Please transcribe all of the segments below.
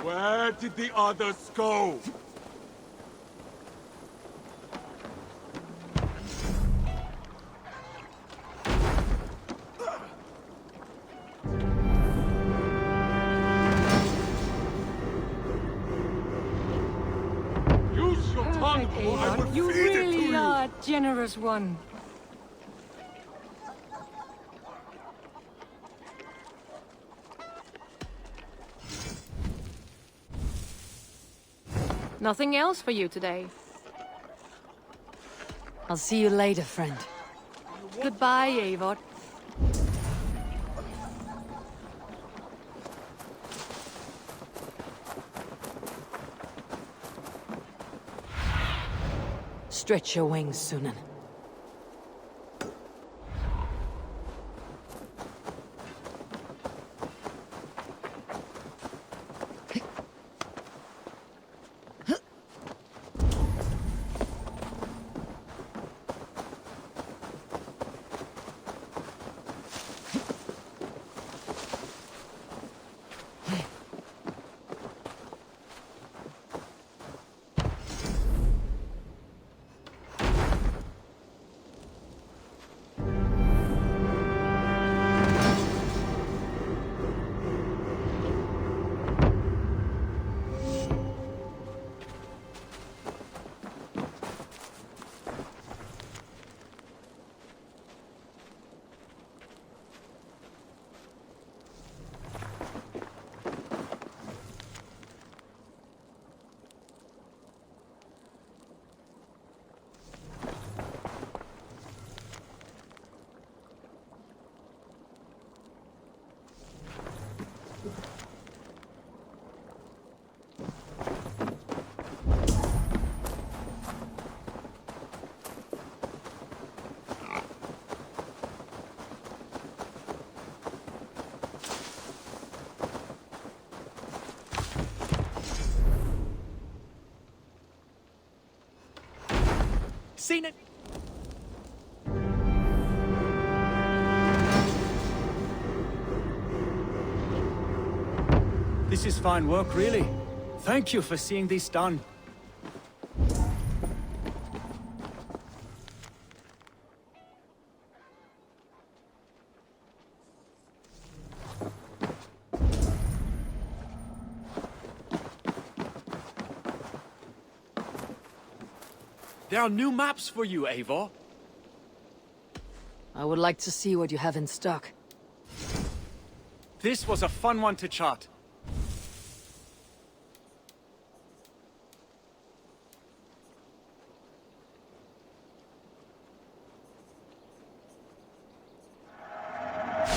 Where did the others go? Use your tongue, or I will You feed it to really you! are a generous one. Nothing else for you today. I'll see you later, friend. Goodbye, Eivor. Stretch your wings, Sunan. Seen it! This is fine work, really. Thank you for seeing this done. There are new maps for you, Eivor. I would like to see what you have in stock. This was a fun one to chart.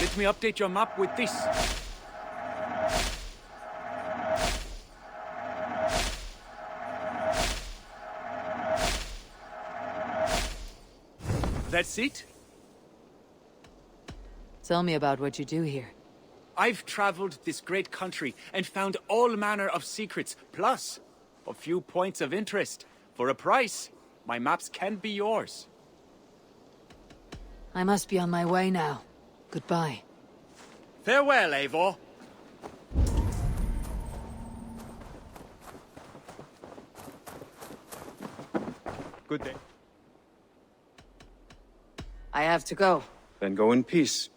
Let me update your map with this. That's it? Tell me about what you do here. I've traveled this great country and found all manner of secrets, plus a few points of interest. For a price, my maps can be yours. I must be on my way now. Goodbye. Farewell, Eivor. Good day. I have to go. Then go in peace.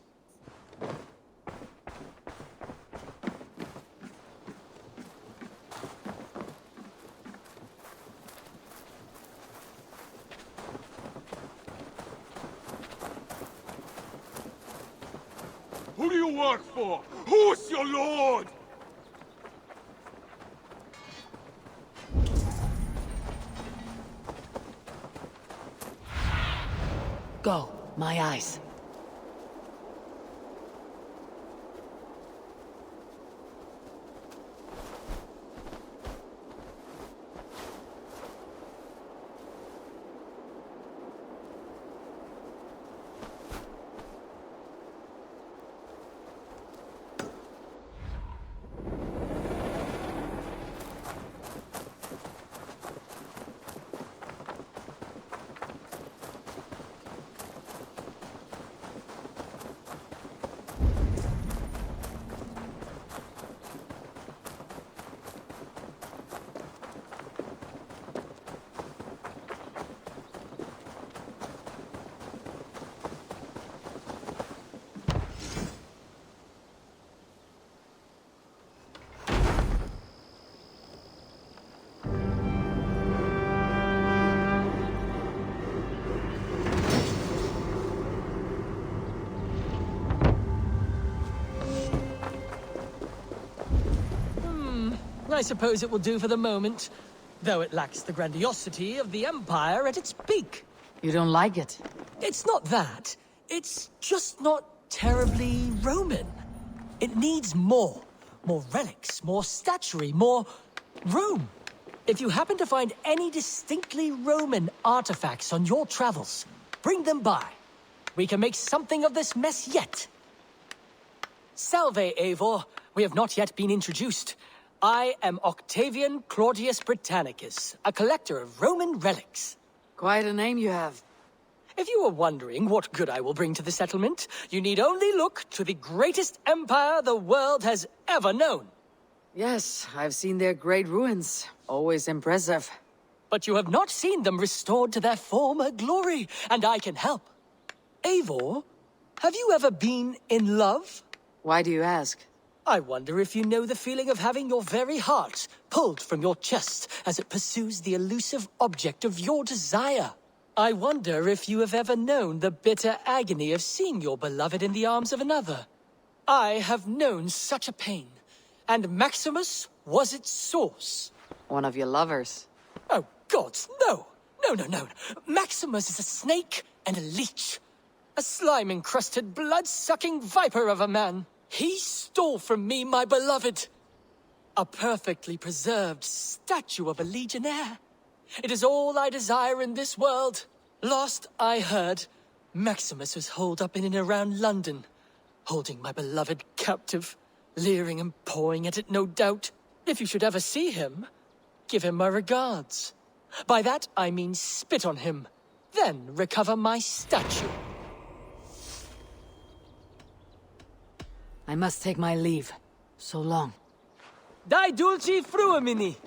Who do you work for? Who's your lord? Go, my eyes. I suppose it will do for the moment, though it lacks the grandiosity of the Empire at its peak. You don't like it? It's not that. It's just not terribly Roman. It needs more. More relics, more statuary, more Rome. If you happen to find any distinctly Roman artifacts on your travels, bring them by. We can make something of this mess yet. Salve, Eivor. We have not yet been introduced. I am Octavian Claudius Britannicus, a collector of Roman relics. Quite a name you have. If you were wondering what good I will bring to the settlement, you need only look to the greatest empire the world has ever known. Yes, I've seen their great ruins. Always impressive. But you have not seen them restored to their former glory, and I can help. Eivor, have you ever been in love? Why do you ask? I wonder if you know the feeling of having your very heart pulled from your chest as it pursues the elusive object of your desire. I wonder if you have ever known the bitter agony of seeing your beloved in the arms of another. I have known such a pain, and Maximus was its source. One of your lovers. Oh, gods, no! No. Maximus is a snake and a leech. A slime-encrusted, blood-sucking viper of a man. He stole from me my beloved. A perfectly preserved statue of a legionnaire. It is all I desire in this world. Last I heard, Maximus was holed up in and around London, holding my beloved captive, leering and pawing at it, no doubt. If you should ever see him, give him my regards. By that I mean spit on him, then recover my statue. I must take my leave. So long. Die dulci fruemini.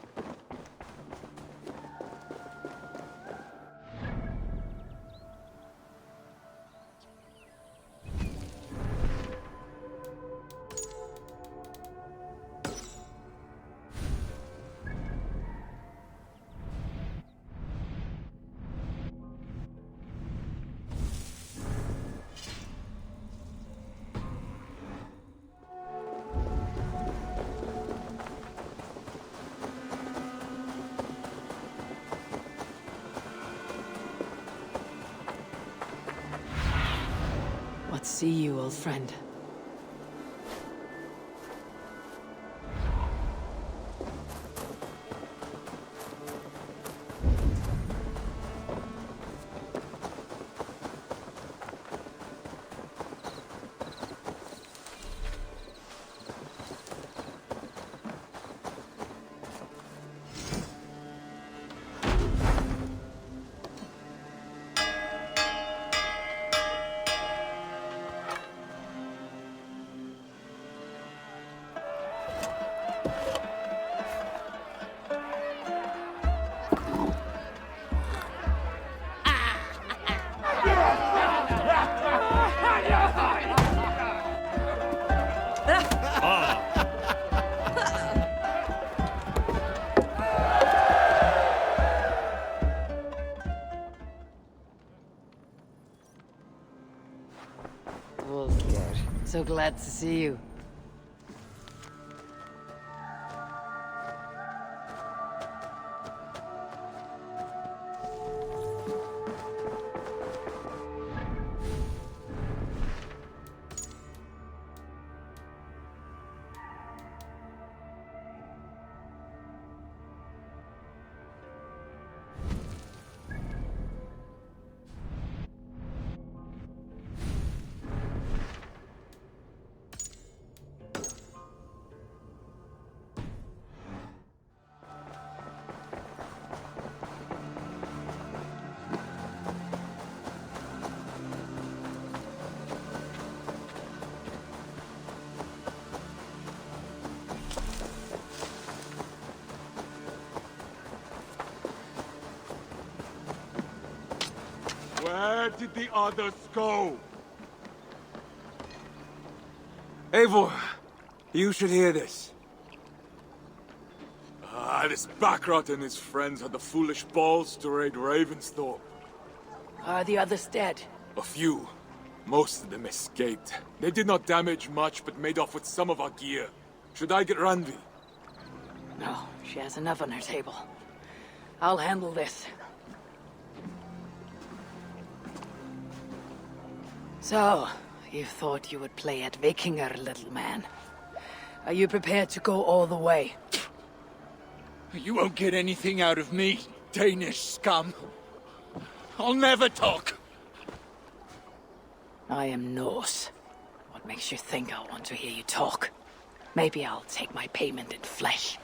See you, old friend. So glad to see you. Where did the others go? Eivor, you should hear this. This Baccarat and his friends had the foolish balls to raid Ravensthorpe. Are the others dead? A few. Most of them escaped. They did not damage much, but made off with some of our gear. Should I get Ranvi? No, she has enough on her table. I'll handle this. So, you thought you would play at Vikinger, little man. Are you prepared to go all the way? You won't get anything out of me, Danish scum. I'll never talk. I am Norse. What makes you think I want to hear you talk? Maybe I'll take my payment in flesh.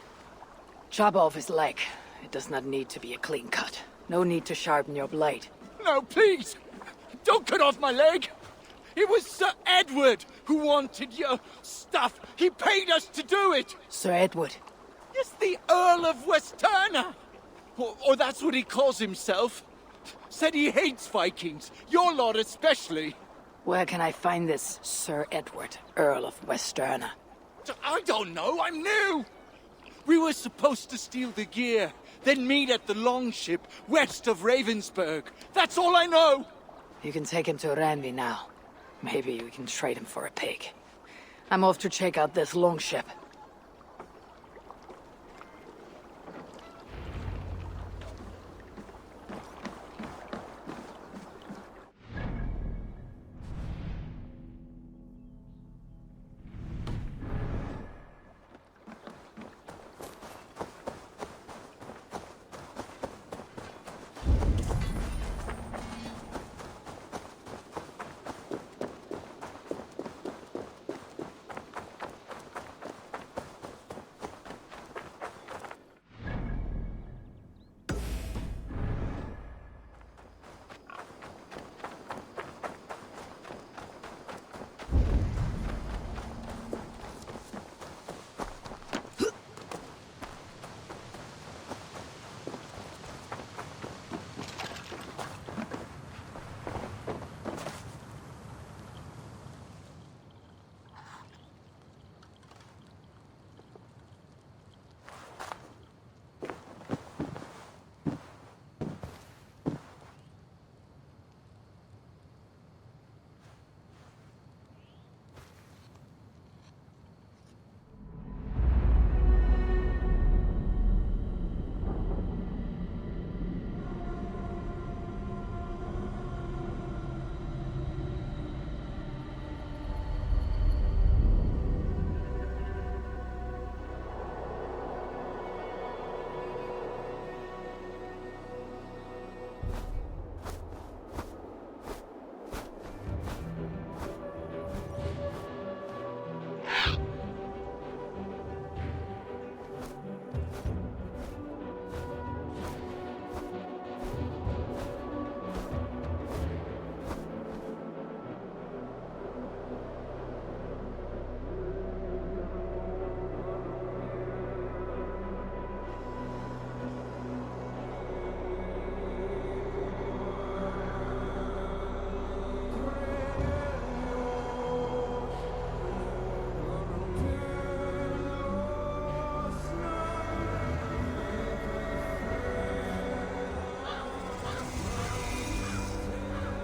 Chop off his leg. It does not need to be a clean cut. No need to sharpen your blade. No, please! Don't cut off my leg! It was Sir Edward who wanted your stuff. He paid us to do it! Sir Edward. Yes, the Earl of Westerna! Or that's what he calls himself. Said he hates Vikings, your lot especially. Where can I find this Sir Edward, Earl of Westerna? I don't know, I'm new! We were supposed to steal the gear, then meet at the longship west of Ravensburg. That's all I know! You can take him to Ranvi now. Maybe we can trade him for a pig. I'm off to check out this longship.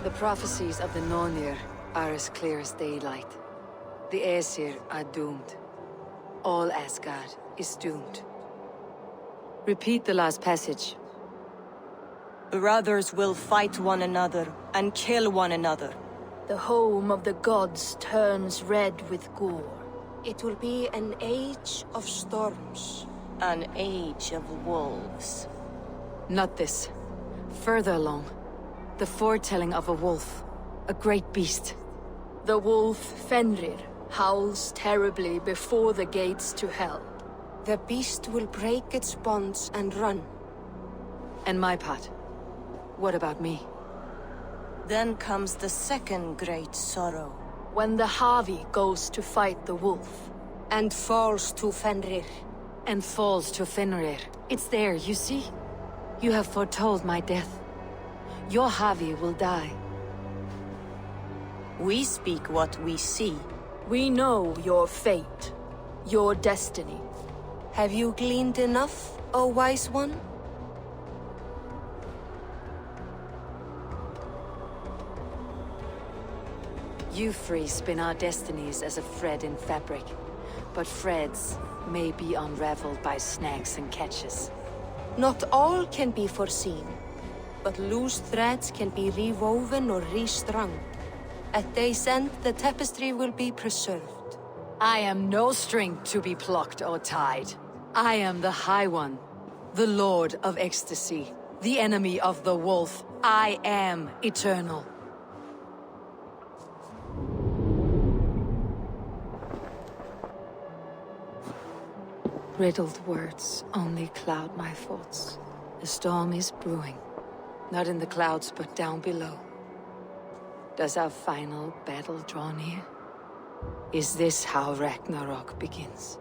The prophecies of the Nornir are as clear as daylight. The Aesir are doomed. All Asgard is doomed. Repeat the last passage. Brothers will fight one another and kill one another. The home of the gods turns red with gore. It will be an age of storms. An age of wolves. Not this. Further along. The foretelling of a wolf. A great beast. The wolf Fenrir howls terribly before the gates to hell. The beast will break its bonds and run. And my part. What about me? Then comes the second great sorrow. When the Havi goes to fight the wolf. And falls to Fenrir. And falls to Fenrir. It's there, you see? You have foretold my death. Your Havi will die. We speak what we see. We know your fate. Your destiny. Have you gleaned enough, O wise one? You three spin our destinies as a thread in fabric. But threads may be unraveled by snags and catches. Not all can be foreseen, but loose threads can be rewoven or restrung. At day's end, the tapestry will be preserved. I am no string to be plucked or tied. I am the High One, the Lord of Ecstasy, the enemy of the Wolf. I am eternal. Riddled words only cloud my thoughts. A storm is brewing, not in the clouds, but down below. Does our final battle draw near? Is this how Ragnarok begins?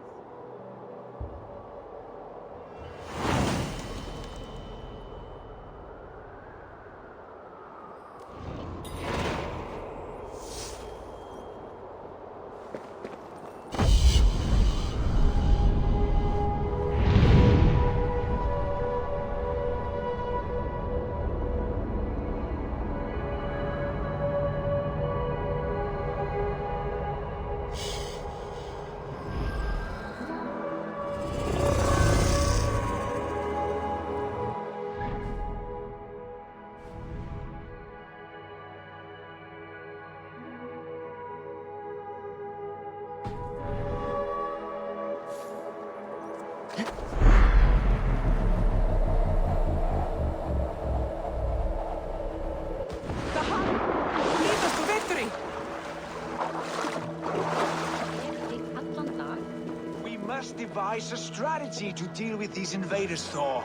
Devise a strategy to deal with these invaders, Thor.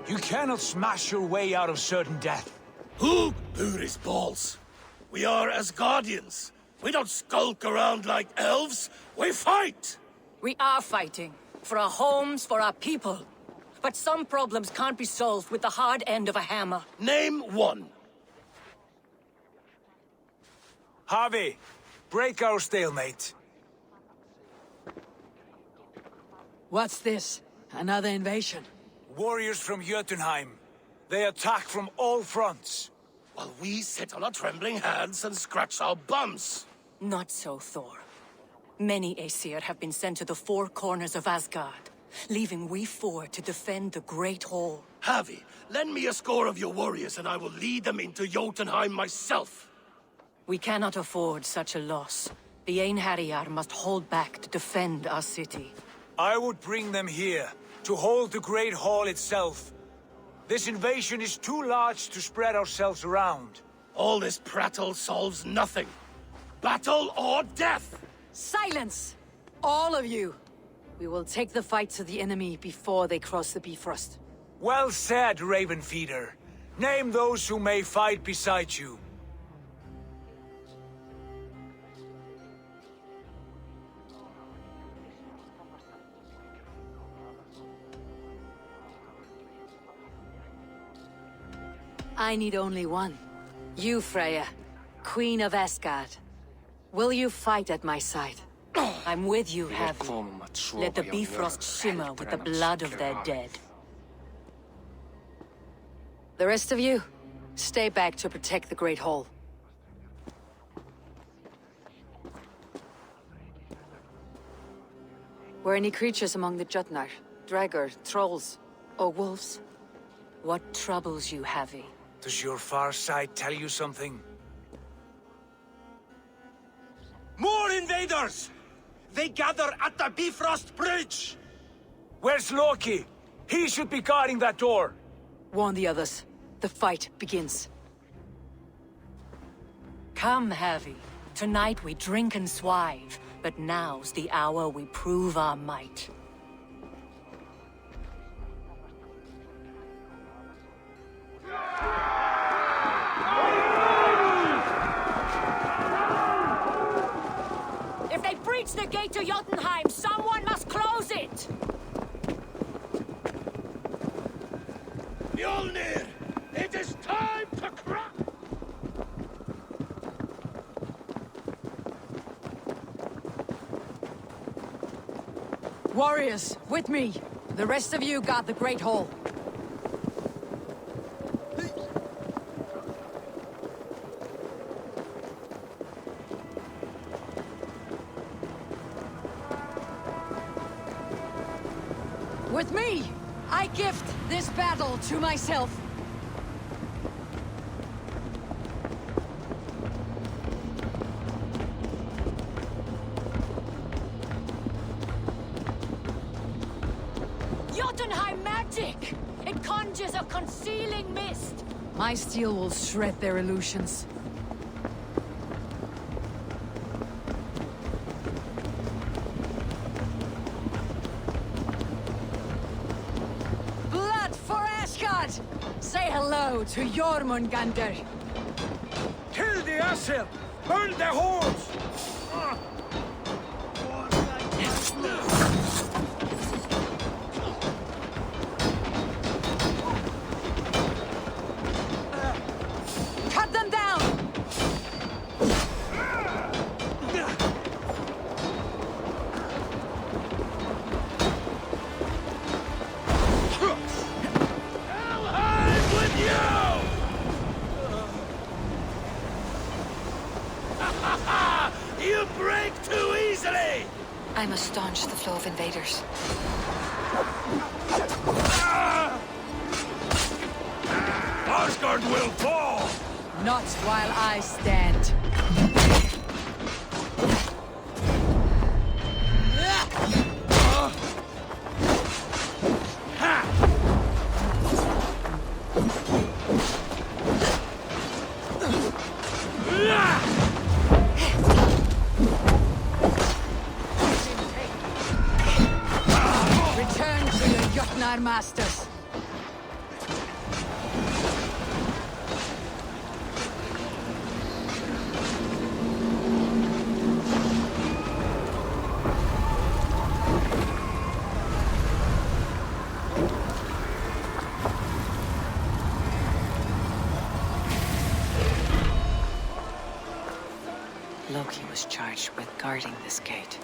You cannot smash your way out of certain death. Who blew his balls? We are Asgardians. We don't skulk around like elves. We fight! We are fighting. For our homes, for our people. But some problems can't be solved with the hard end of a hammer. Name one. Harvey, break our stalemate. What's this? Another invasion? Warriors from Jotunheim. They attack from all fronts. While we sit on our trembling hands and scratch our bums. Not so, Thor. Many Aesir have been sent to the four corners of Asgard, leaving we four to defend the Great Hall. Harvey, lend me a score of your warriors and I will lead them into Jotunheim myself. We cannot afford such a loss. The Einherjar must hold back to defend our city. I would bring them here, to hold the Great Hall itself. This invasion is too large to spread ourselves around. All this prattle solves nothing. Battle or death! Silence! All of you! We will take the fight to the enemy before they cross the Bifrost. Well said, Ravenfeeder. Name those who may fight beside you. I need only one. You, Freya, Queen of Asgard. Will you fight at my side? I'm with you, Havi. Let the Bifrost shimmer with the blood of their dead. The rest of you, stay back to protect the Great Hall. Were any creatures among the Jotnar? Draugr, trolls, or wolves? What troubles you, Havi? Does your far side tell you something? More invaders! They gather at the Bifrost Bridge! Where's Loki? He should be guarding that door! Warn the others. The fight begins. Come, Havi. Tonight we drink and swive, but now's the hour we prove our might. If they breach the gate to Jotunheim, someone must close it! Mjolnir! It is time to crack! Warriors, with me! The rest of you guard the Great Hall. With me, I gift this battle to myself. Jotunheim magic! It conjures a concealing mist! My steel will shred their illusions. Blood for Asgard! Say hello to Jormungandr! Kill the Aesir! Burn the hordes! Cut them down! I'm with you! You break too easily! I must staunch the flow of invaders. Asgard will fall! Not while I stand. Return to your Jotnar masters. Loki was charged with guarding this gate,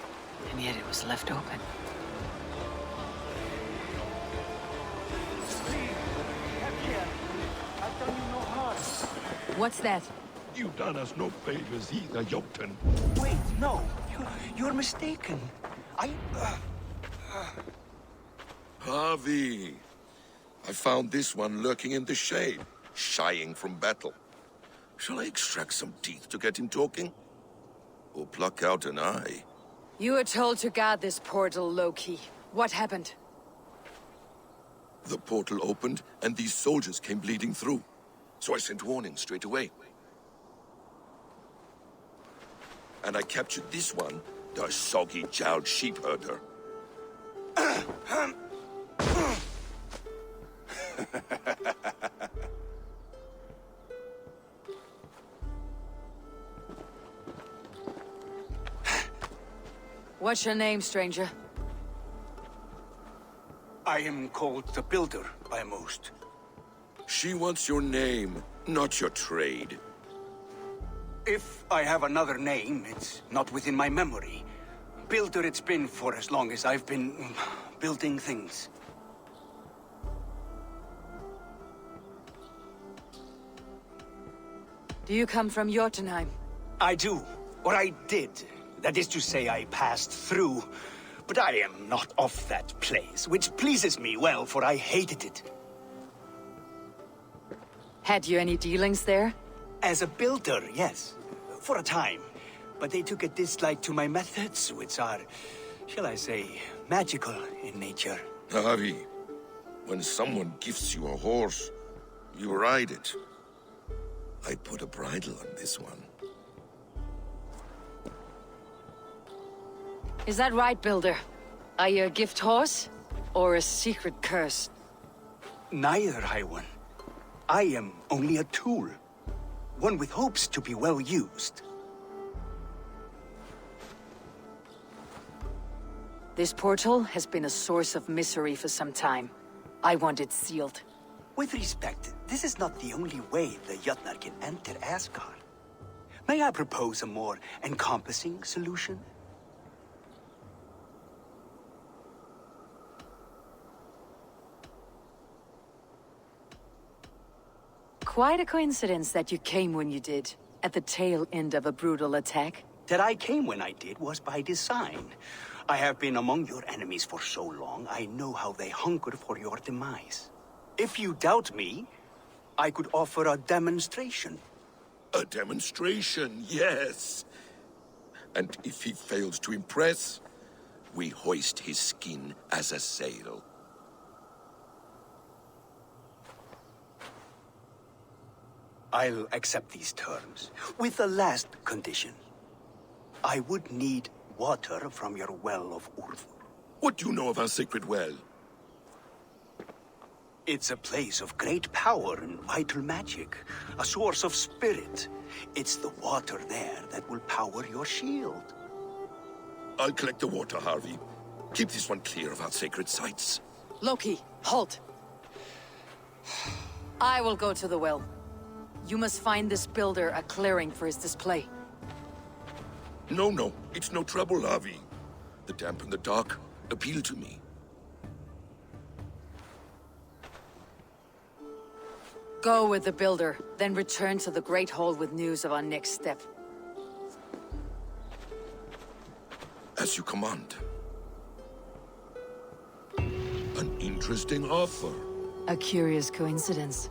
and yet it was left open. What's that? You done us no favors either, Jotun. Wait, no. You're mistaken. Harvey, I found this one lurking in the shade, shying from battle. Shall I extract some teeth to get him talking? Or pluck out an eye? You were told to guard this portal, Loki. What happened? The portal opened, and these soldiers came bleeding through. So I sent warning straight away. And I captured this one, the soggy-jowled sheep herder. What's your name, stranger? I am called the Builder by most. She wants your name, not your trade. If I have another name, it's not within my memory. Builder it's been for as long as I've been building things. Do you come from Jotunheim? I do. Or I did. That is to say, I passed through. But I am not of that place, which pleases me well, for I hated it. Had you any dealings there? As a builder, yes. For a time. But they took a dislike to my methods, which are, shall I say, magical in nature. Harvey, when someone gifts you a horse, you ride it. I put a bridle on this one. Is that right, Builder? Are you a gift horse? Or a secret curse? Neither, High One. I am only a tool. One with hopes to be well used. This portal has been a source of misery for some time. I want it sealed. With respect, this is not the only way the Jotnar can enter Asgard. May I propose a more encompassing solution? Quite a coincidence that you came when you did, at the tail end of a brutal attack. That I came when I did was by design. I have been among your enemies for so long, I know how they hunger for your demise. If you doubt me, I could offer a demonstration. A demonstration, yes. And if he fails to impress, we hoist his skin as a sail. I'll accept these terms, with the last condition. I would need water from your well of Urthur. What do you know of our sacred well? It's a place of great power and vital magic, a source of spirit. It's the water there that will power your shield. I'll collect the water, Harvey. Keep this one clear of our sacred sites. Loki, halt! I will go to the well. You must find this builder a clearing for his display. No, it's no trouble, Harvey. The damp and the dark appeal to me. Go with the builder, then return to the Great Hall with news of our next step. As you command. An interesting offer. A curious coincidence.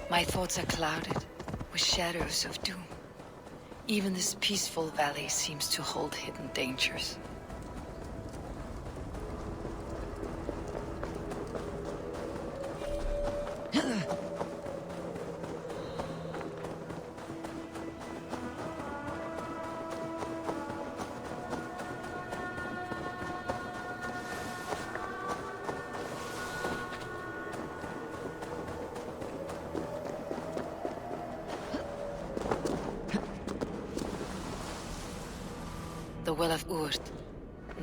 My thoughts are clouded with shadows of doom. Even this peaceful valley seems to hold hidden dangers. The Well of Urd.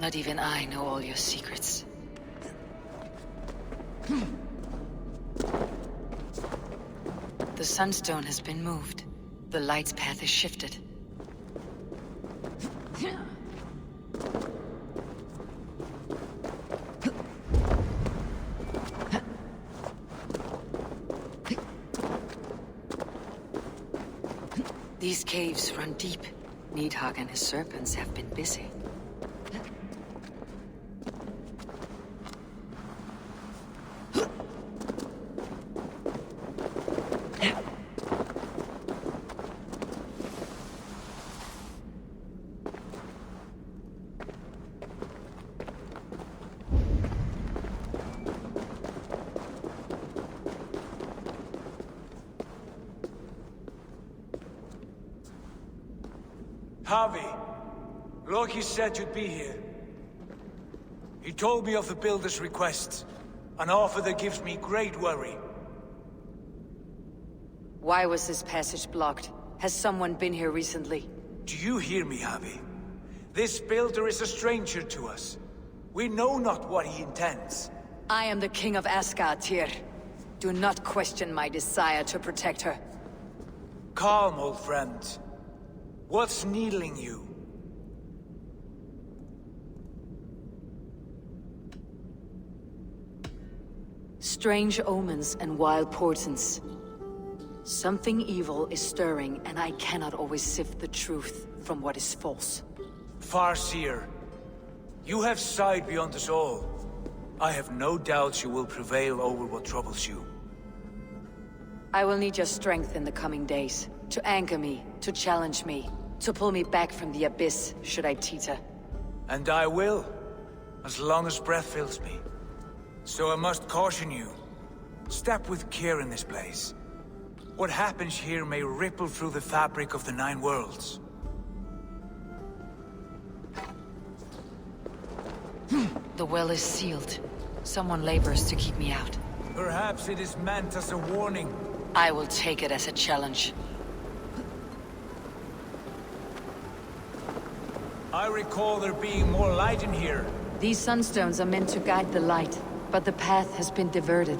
Not even I know all your secrets. The Sunstone has been moved. The light's path is shifted. These caves run deep. Needhogg and his serpents have been busy. Harvey, Loki said you'd be here. He told me of the Builder's request, an offer that gives me great worry. Why was this passage blocked? Has someone been here recently? Do you hear me, Harvey? This Builder is a stranger to us. We know not what he intends. I am the King of Asgard, Tyr. Do not question my desire to protect her. Calm, old friend. What's needling you? Strange omens and wild portents. Something evil is stirring, and I cannot always sift the truth from what is false. Farseer, you have sight beyond us all. I have no doubts you will prevail over what troubles you. I will need your strength in the coming days, to anchor me, to challenge me, to pull me back from the abyss, should I teeter. And I will, as long as breath fills me. So I must caution you. Step with care in this place. What happens here may ripple through the fabric of the Nine Worlds. The well is sealed. Someone labors to keep me out. Perhaps it is meant as a warning. I will take it as a challenge. I recall there being more light in here. These sunstones are meant to guide the light, but the path has been diverted.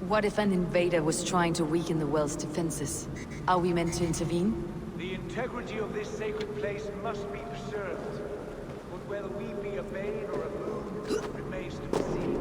What if an invader was trying to weaken the well's defenses? Are we meant to intervene? The integrity of this sacred place must be preserved. But whether we be a bane or a boon remains to be seen.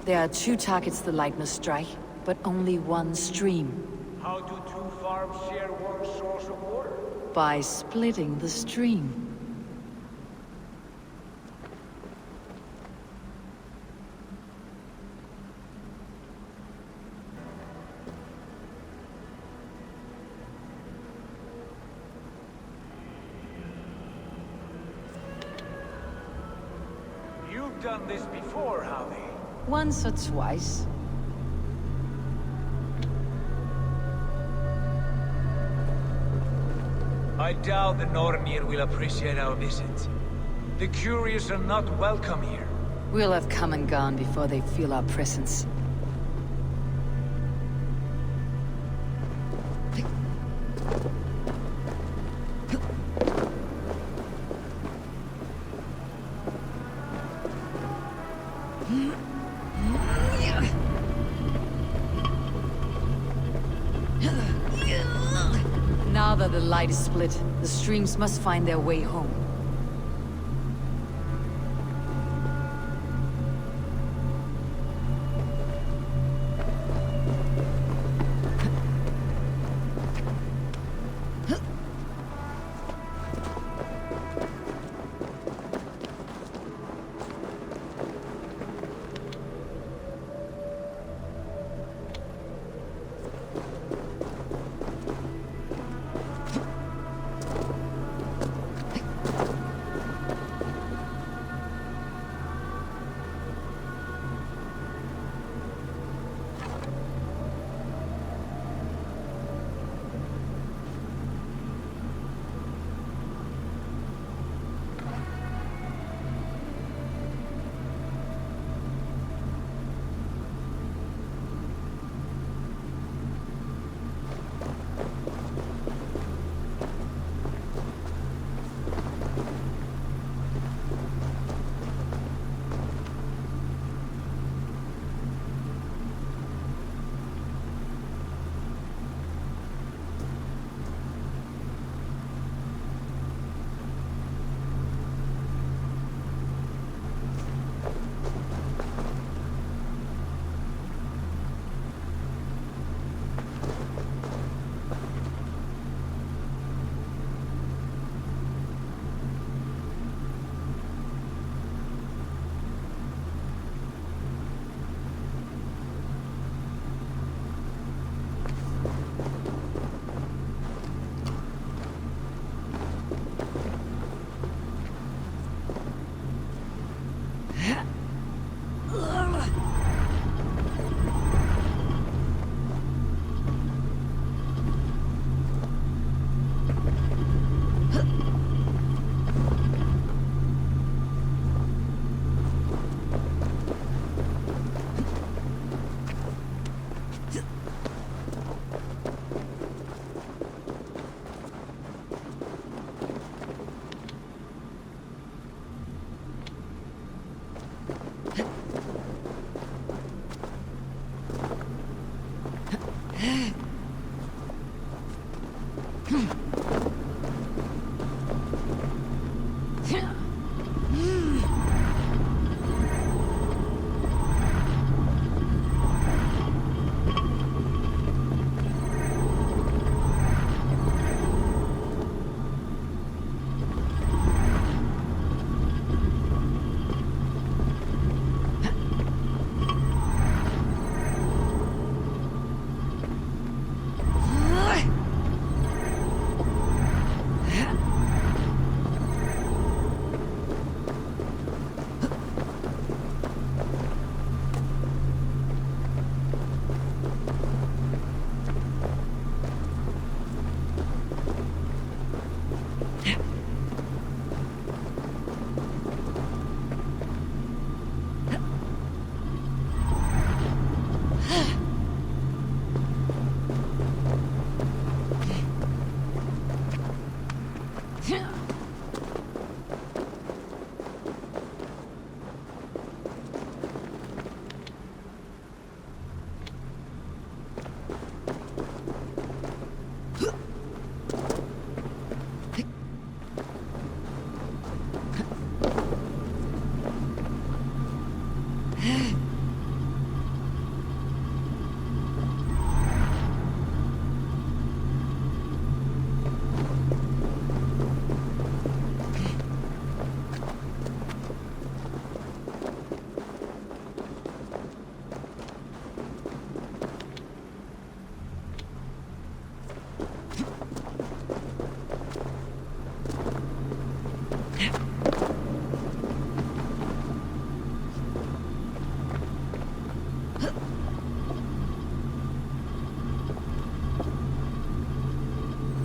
There are 2 targets the light must strike, but only one stream. How do 2 farms share one source of water? By splitting the stream. You've done this before, Harvey. Once or twice. I doubt the Nornir will appreciate our visit. The curious are not welcome here. We'll have come and gone before they feel our presence. Now that the light is split. The streams must find their way home.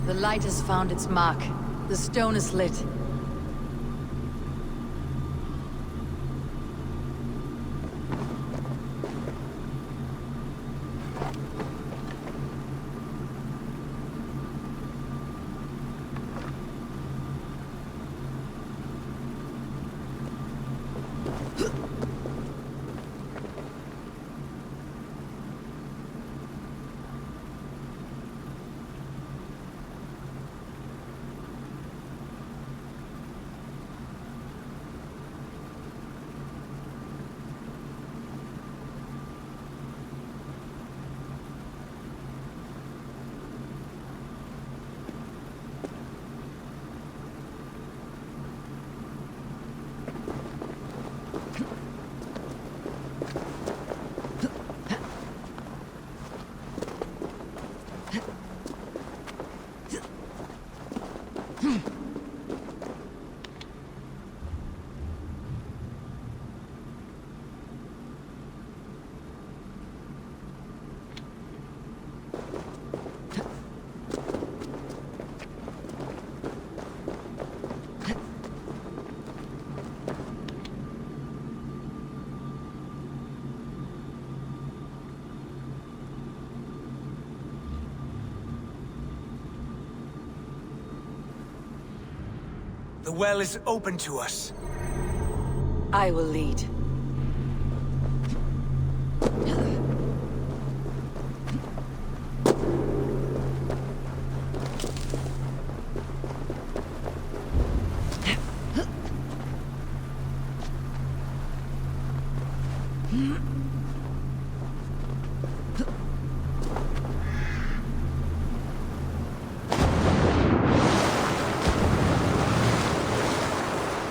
The light has found its mark. The stone is lit. The well is open to us. I will lead.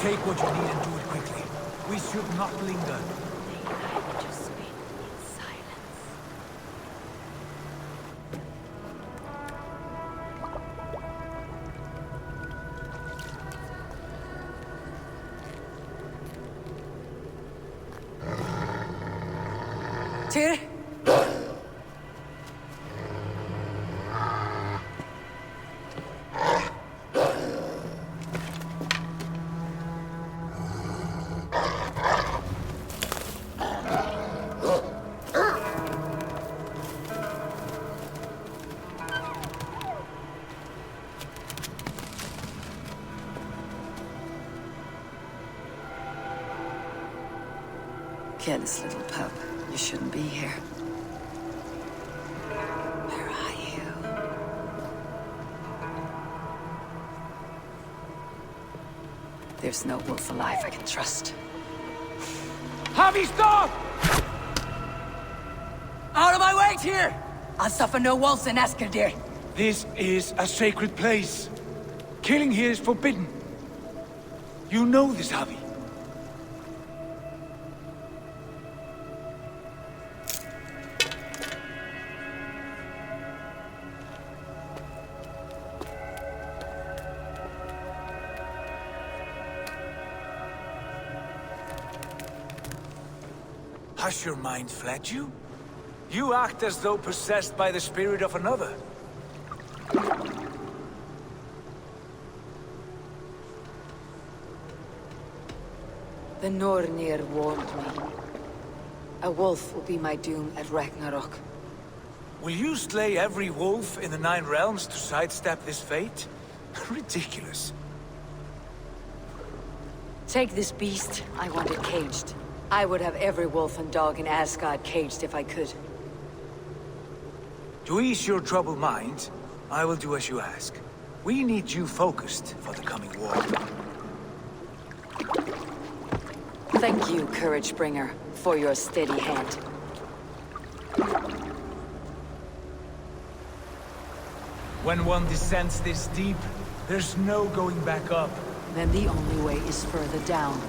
Take what you need and do it quickly. We should not linger. Tyr? Careless little pup. You shouldn't be here. Where are you? There's no wolf alive I can trust. Javi, stop! Out of my way, Tyr! I'll suffer no wolves in Askerdir. This is a sacred place. Killing here is forbidden. You know this, Javi. Has your mind fled you? You act as though possessed by the spirit of another. The Nornir warned me. A wolf will be my doom at Ragnarok. Will you slay every wolf in the 9 realms to sidestep this fate? Ridiculous. Take this beast. I want it caged. I would have every wolf and dog in Asgard caged if I could. To ease your troubled mind, I will do as you ask. We need you focused for the coming war. Thank you, Courage Bringer, for your steady hand. When one descends this deep, there's no going back up. Then the only way is further down.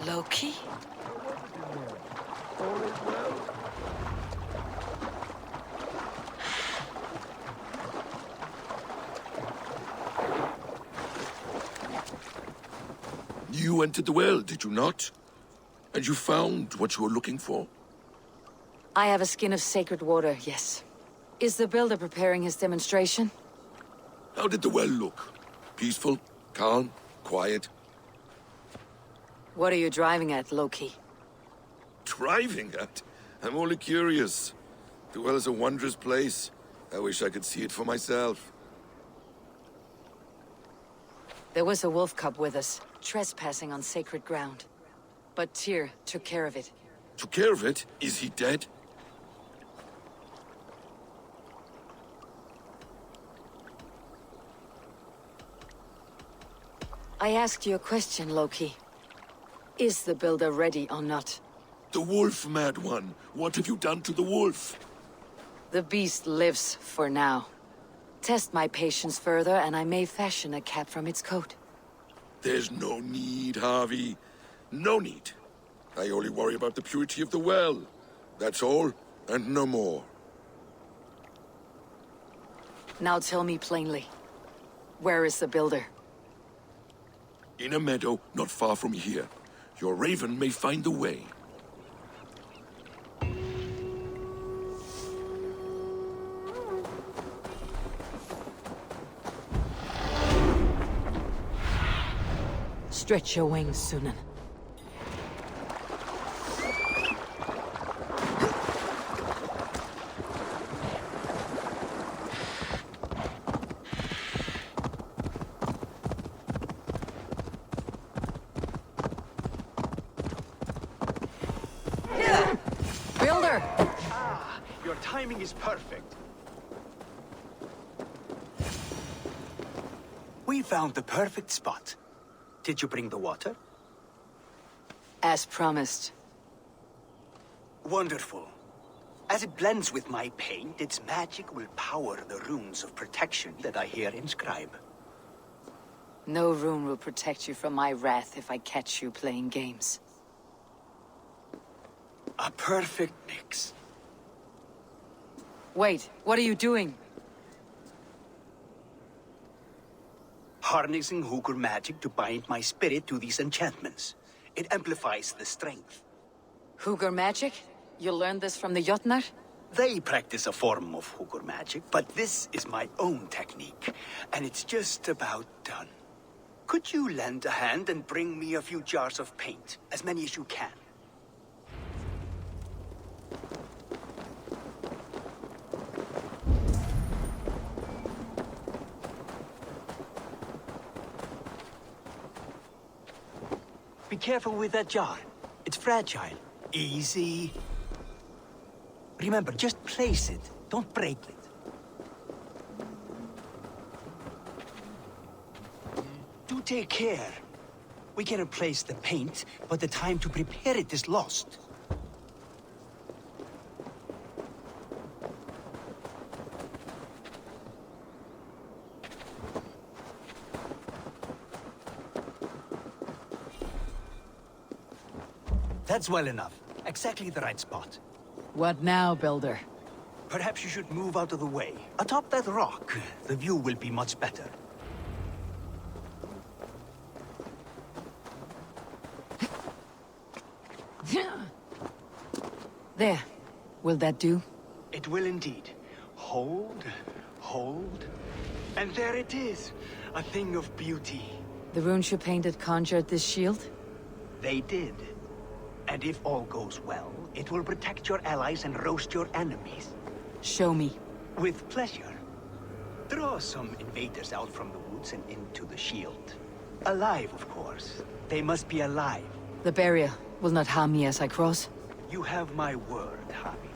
Loki? You entered the well, did you not? And you found what you were looking for? I have a skin of sacred water, yes. Is the builder preparing his demonstration? How did the well look? Peaceful? Calm? Quiet? What are you driving at, Loki? Driving at? I'm only curious. The well is a wondrous place. I wish I could see it for myself. There was a wolf cub with us, trespassing on sacred ground. but Tyr took care of it. Took care of it? Is he dead? I asked you a question, Loki. Is the builder ready or not? The wolf, mad one. What have you done to the wolf? The beast lives for now. Test my patience further, and I may fashion a cap from its coat. There's no need, Harvey. No need. I only worry about the purity of the well. That's all, and no more. Now tell me plainly. Where is the builder? In a meadow not far from here. Your raven may find the way. Stretch your wings, Sunan. Builder! Ah, your timing is perfect. We found the perfect spot. Did you bring the water? As promised. Wonderful. As it blends with my paint, its magic will power the runes of protection that I here inscribe. No rune will protect you from my wrath if I catch you playing games. A perfect mix. Wait, what are you doing? Harnessing Hooker magic to bind my spirit to these enchantments. It amplifies the strength. Hooker magic? You learned this from the Jotnar? They practice a form of Hooker magic, but this is my own technique, and it's just about done. Could you lend a hand and bring me a few jars of paint? As many as you can. Be careful with that jar. It's fragile. Easy. Remember, just place it. Don't break it. Do take care. We can replace the paint, but the time to prepare it is lost. That's well enough. Exactly the right spot. What now, Builder? Perhaps you should move out of the way. Atop that rock, the view will be much better. There. Will that do? It will indeed. Hold, hold, and there it is. A thing of beauty. The runes you painted conjured this shield? They did. And if all goes well, it will protect your allies and roast your enemies. Show me. With pleasure. Draw some invaders out from the woods and into the shield. Alive, of course. They must be alive. The barrier will not harm me as I cross. You have my word, Harvey.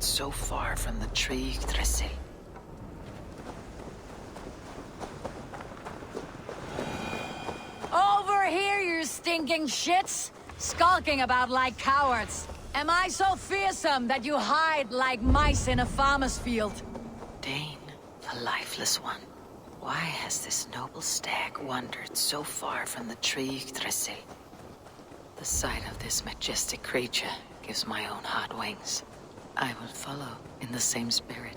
So far from the tree, Tressil. Over here, you stinking shits! Skulking about like cowards. Am I so fearsome that you hide like mice in a farmer's field? Dane, the lifeless one. Why has this noble stag wandered so far from the tree, Tressil? The sight of this majestic creature gives my own heart wings. I will follow in the same spirit.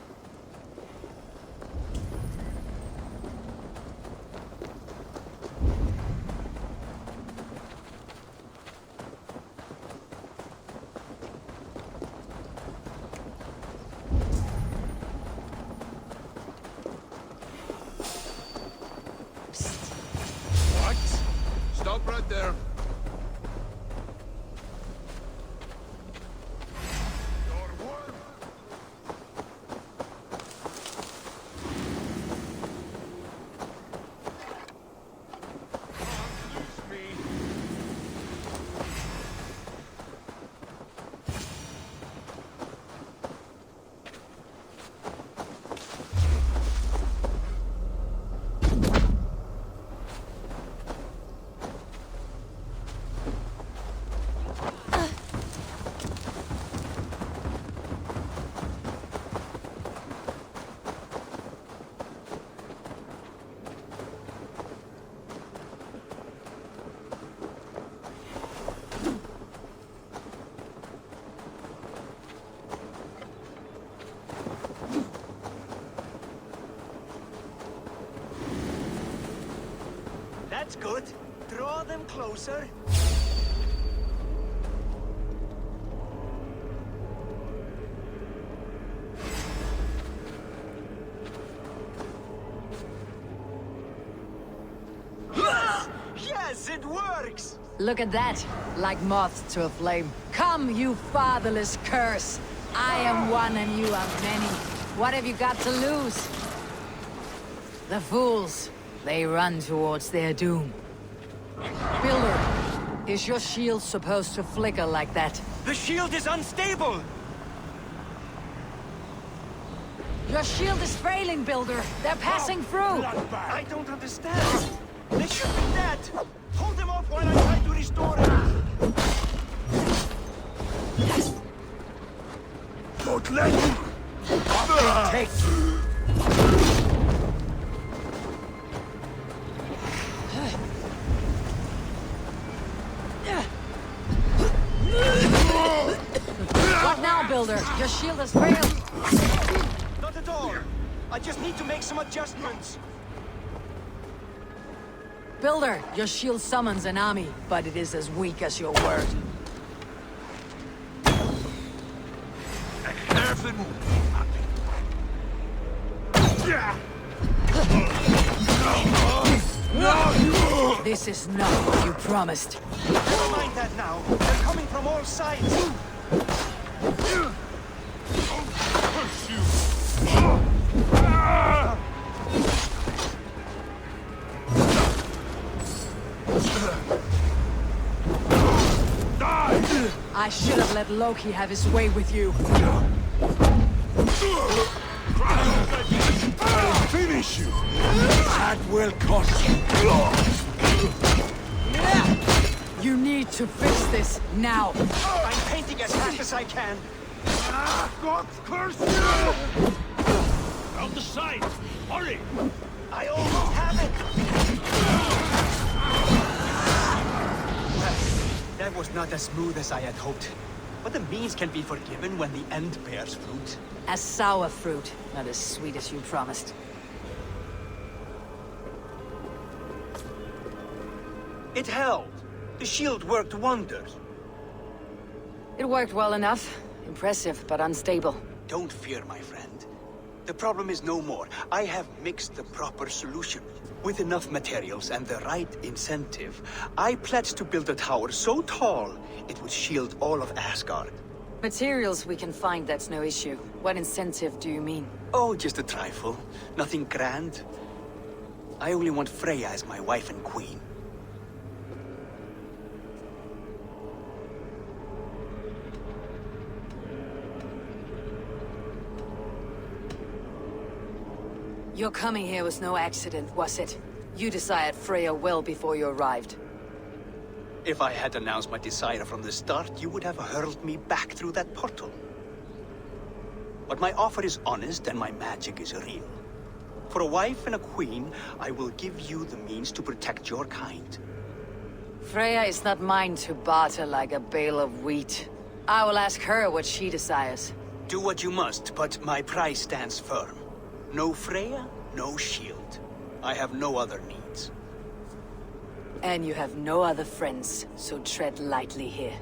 That's good. Draw them closer. Yes, it works! Look at that, like moths to a flame. Come, you fatherless curse! I am one and you are many. What have you got to lose? The fools, they run towards their doom. Builder, is your shield supposed to flicker like that? The shield is unstable! Your shield is failing, Builder. They're passing through. I don't understand. They should be dead. Hold them off while I try to restore it. Don't let me! Take. What now, Builder? Your shield has failed. Not at all. I just need to make some adjustments. Builder, your shield summons an army, but it is as weak as your word. This is not what you promised. Never mind that now. They're coming from all sides. I should have let Loki have his way with you. I'll finish you! That will cost you. You need to fix this now. I'm painting as fast as I can. God curse you! Out the side! Hurry! I almost have it! That was not as smooth as I had hoped. But the means can be forgiven when the end bears fruit. A sour fruit, not as sweet as you promised. It held. The shield worked wonders. It worked well enough. Impressive, but unstable. Don't fear, my friend. The problem is no more. I have mixed the proper solution. With enough materials and the right incentive, I pledged to build a tower so tall, it would shield all of Asgard. Materials we can find, that's no issue. What incentive do you mean? Oh, just a trifle. Nothing grand. I only want Freya as my wife and queen. Your coming here was no accident, was it? You desired Freya well before you arrived. If I had announced my desire from the start, you would have hurled me back through that portal. But my offer is honest and my magic is real. For a wife and a queen, I will give you the means to protect your kind. Freya is not mine to barter like a bale of wheat. I will ask her what she desires. Do what you must, but my price stands firm. No Freya, no shield. I have no other needs. And you have no other friends, so tread lightly here.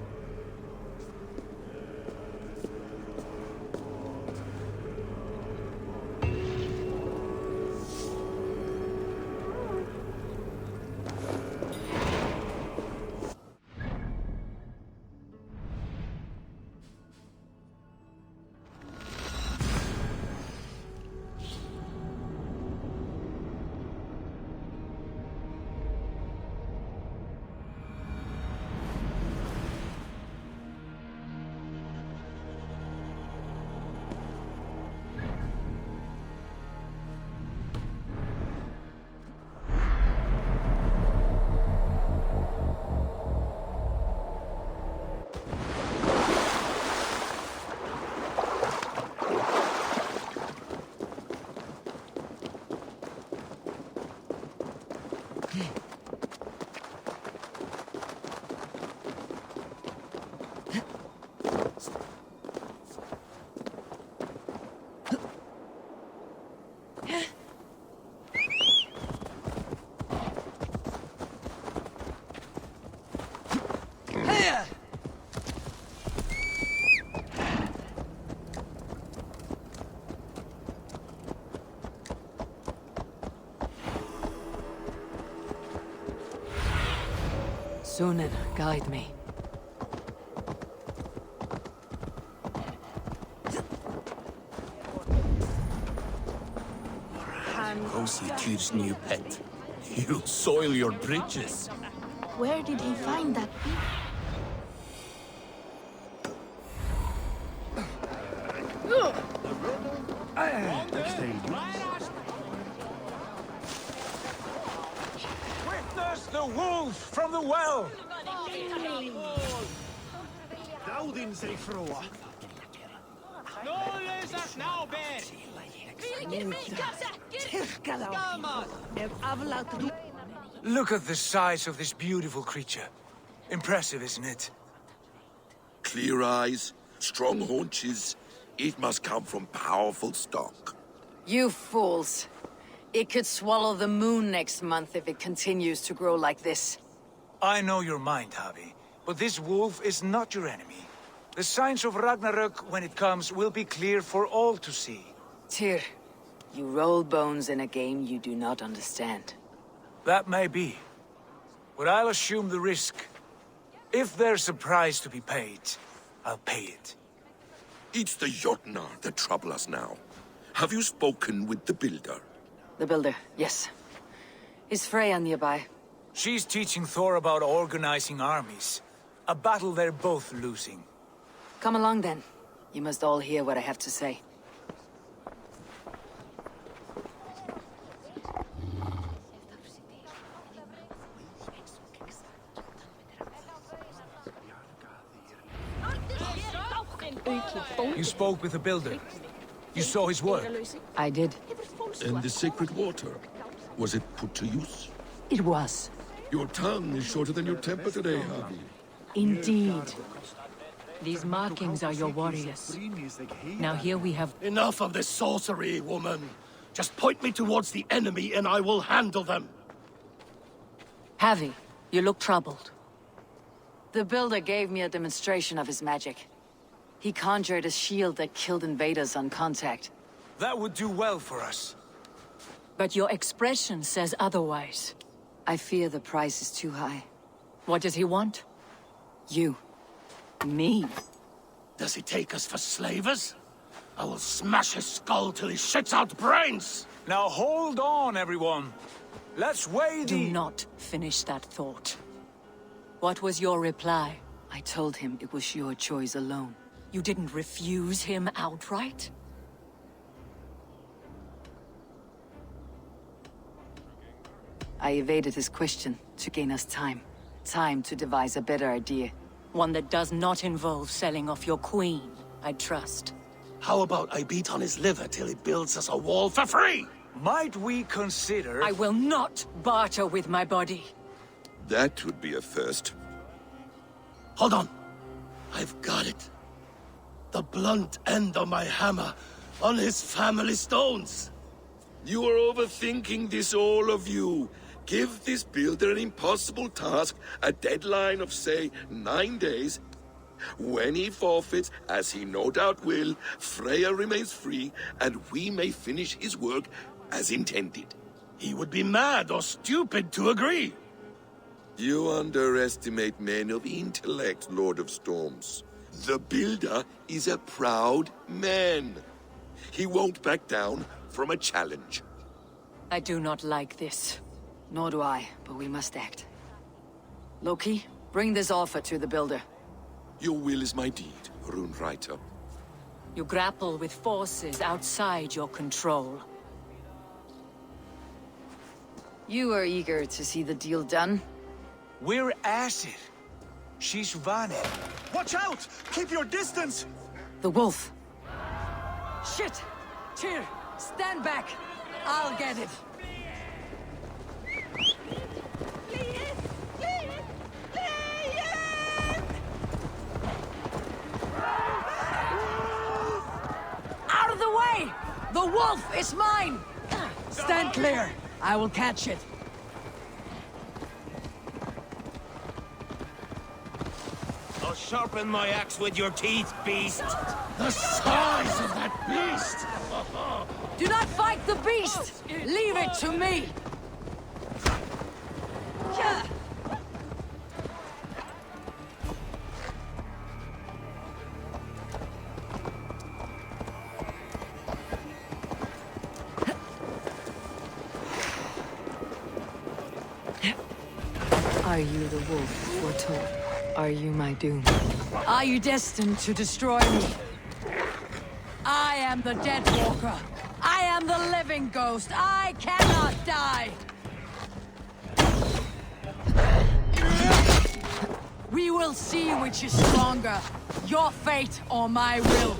Sunan, guide me. Go see Kyr's new pet. You soil your bridges. Where did he find that beast? Witness the wolf from the well! Look at the size of this beautiful creature. Impressive, isn't it? Clear eyes, strong haunches. It must come from powerful stock. You fools. It could swallow the moon next month if it continues to grow like this. I know your mind, Javi, but this wolf is not your enemy. The signs of Ragnarök, when it comes, will be clear for all to see. Tyr, you roll bones in a game you do not understand. That may be, but I'll assume the risk. If there's a price to be paid, I'll pay it. It's the Jotnar that trouble us now. Have you spoken with the builder? The builder, yes. Is Freya nearby? She's teaching Thor about organizing armies. A battle they're both losing. Come along then. You must all hear what I have to say. You spoke with the builder. You saw his work. I did. And the sacred water, was it put to use? It was. Your tongue is shorter than your temper today, Javi. Indeed. These markings are your warriors. Now here we have... Enough of this sorcery, woman. Just point me towards the enemy and I will handle them. Javi, you look troubled. The builder gave me a demonstration of his magic. He conjured a shield that killed invaders on contact. That would do well for us. But your expression says otherwise. I fear the price is too high. What does he want? You. Me. Does he take us for slavers? I will smash his skull till he shits out brains! Now hold on, everyone. Let's weigh the... Do not finish that thought. What was your reply? I told him it was your choice alone. You didn't refuse him outright? I evaded his question to gain us time. Time to devise a better idea. One that does not involve selling off your queen, I trust. How about I beat on his liver till he builds us a wall for free? Might we consider... I will not barter with my body. That would be a first. Hold on. I've got it. The blunt end of my hammer on his family stones. You are overthinking this, all of you. Give this builder an impossible task, a deadline of, say, 9 days. When he forfeits, as he no doubt will, Freya remains free, and we may finish his work as intended. He would be mad or stupid to agree. You underestimate men of intellect, Lord of Storms. The builder is a proud man. He won't back down from a challenge. I do not like this. Nor do I, but we must act. Loki, bring this offer to the builder. Your will is my deed, Runewriter. You grapple with forces outside your control. You are eager to see the deal done? We're Acid. She's Vanir. Watch out! Keep your distance! The wolf. Shit! Tyr, stand back! I'll get it. Out of the way! The wolf is mine! Stand clear. I will catch it. I'll sharpen my axe with your teeth, beast! The size of that beast! Do not fight the beast! Leave it to me! Are you the wolf foretold? Are you my doom? Are you destined to destroy me? I am the Dead Walker. I am the living ghost. I cannot die. We will see which is stronger, your fate or my will.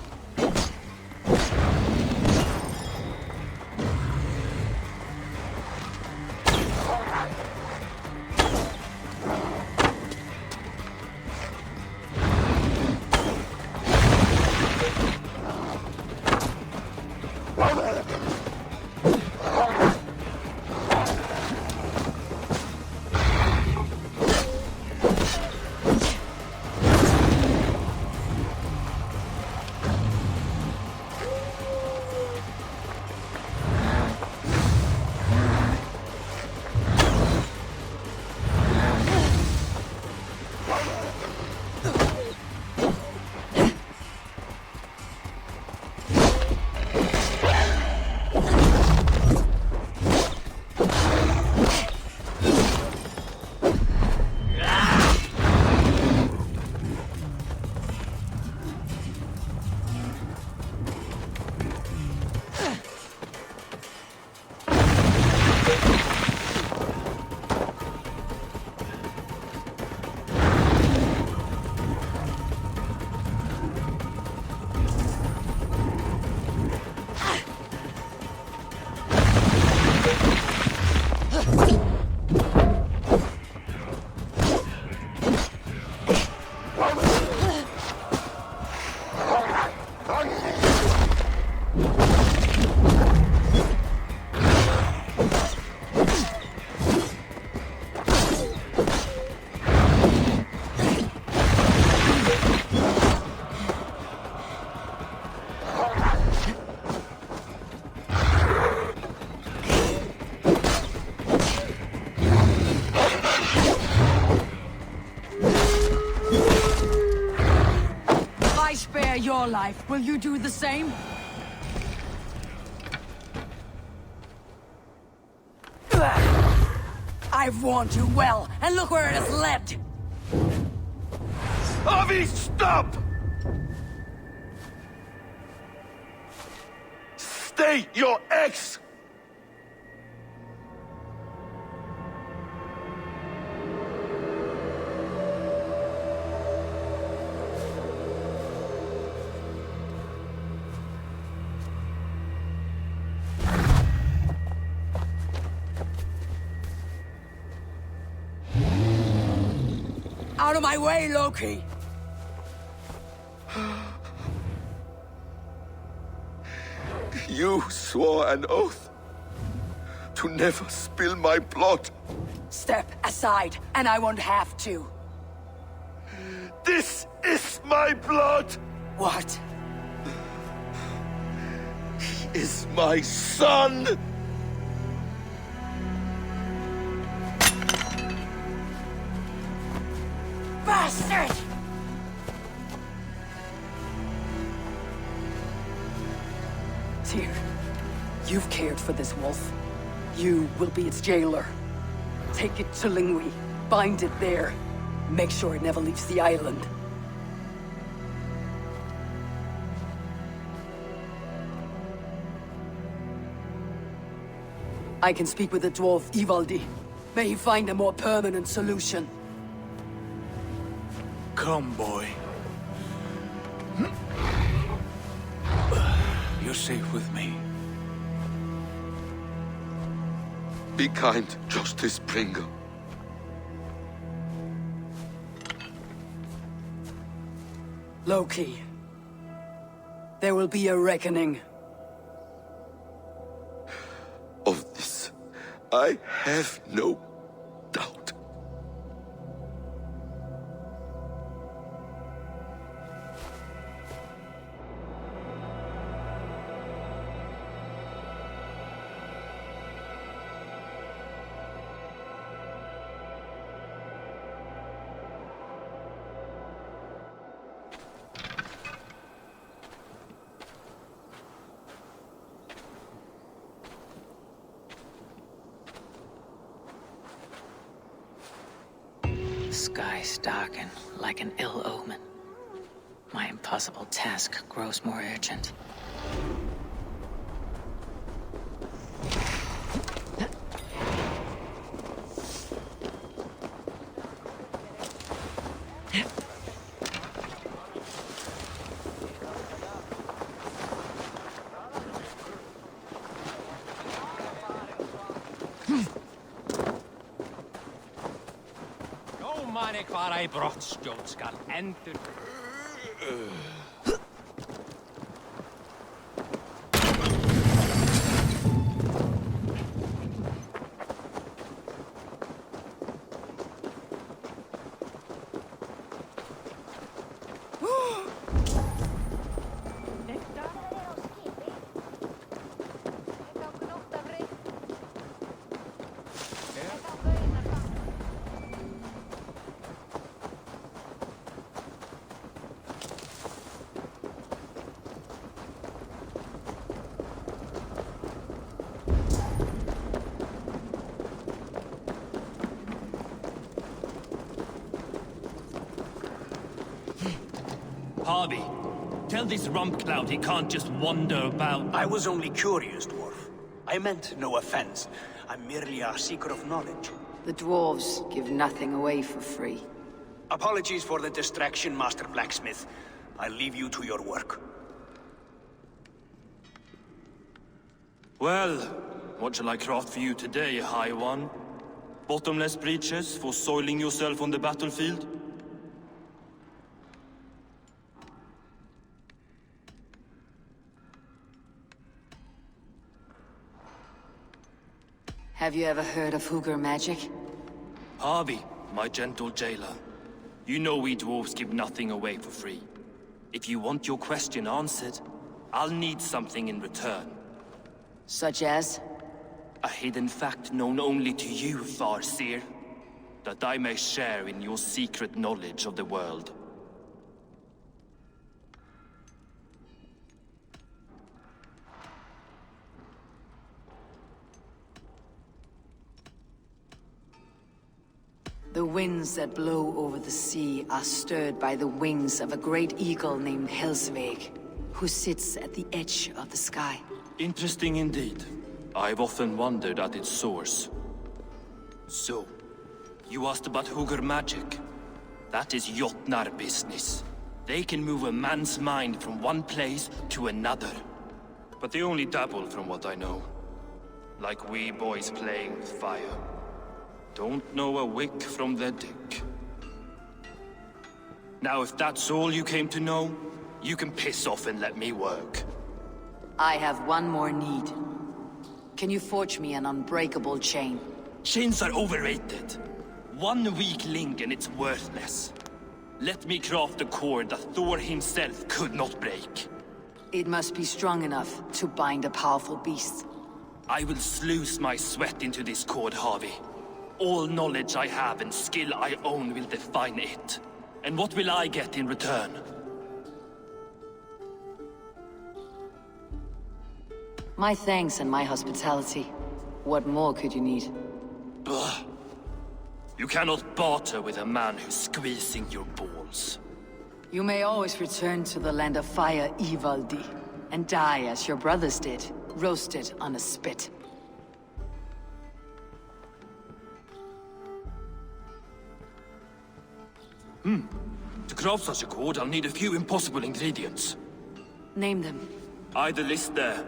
Your life. Will you do the same? I've warned you well, and look where it has led! Avi, stop! Stay your ex! Out of my way, Loki! You swore an oath to never spill my blood. Step aside, and I won't have to. This is my blood! What? He is my son! Bastard! Tyr, you've cared for this wolf. You will be its jailer. Take it to Lingui. Bind it there. Make sure it never leaves the island. I can speak with the dwarf Ivaldi. May he find a more permanent solution. Come, boy. You're safe with me. Be kind, Justice Bringer. Loki. There will be a reckoning. Of this, I have no doubt. skies darken like an ill omen. My impossible task grows more urgent. Hvar ei brottstjórn skal endur... Harvey, tell this rumpcloud he can't just wander about. I was only curious, dwarf. I meant no offense. I'm merely a seeker of knowledge. The dwarves give nothing away for free. Apologies for the distraction, Master Blacksmith. I'll leave you to your work. Well, what shall I craft for you today, High One? Bottomless breeches for soiling yourself on the battlefield? Have you ever heard of Hugger magic? Harvey, my gentle jailer. You know we dwarves give nothing away for free. If you want your question answered, I'll need something in return. Such as? A hidden fact known only to you, Farseer. That I may share in your secret knowledge of the world. The winds that blow over the sea are stirred by the wings of a great eagle named Helsveig, who sits at the edge of the sky. Interesting indeed. I've often wondered at its source. So, you asked about Hugger magic. That is Jotnar business. They can move a man's mind from one place to another. But they only dabble from what I know. Like we boys playing with fire. Don't know a wick from their dick. Now, if that's all you came to know, you can piss off and let me work. I have one more need. Can you forge me an unbreakable chain? Chains are overrated. One weak link and it's worthless. Let me craft a cord that Thor himself could not break. It must be strong enough to bind a powerful beast. I will sluice my sweat into this cord, Harvey. All knowledge I have and skill I own will define it. And what will I get in return? My thanks and my hospitality. What more could you need? Ugh. You cannot barter with a man who's squeezing your balls. You may always return to the land of fire, Ivaldi, and die as your brothers did, roasted on a spit. To craft such a cord, I'll need a few impossible ingredients. Name them. The list there.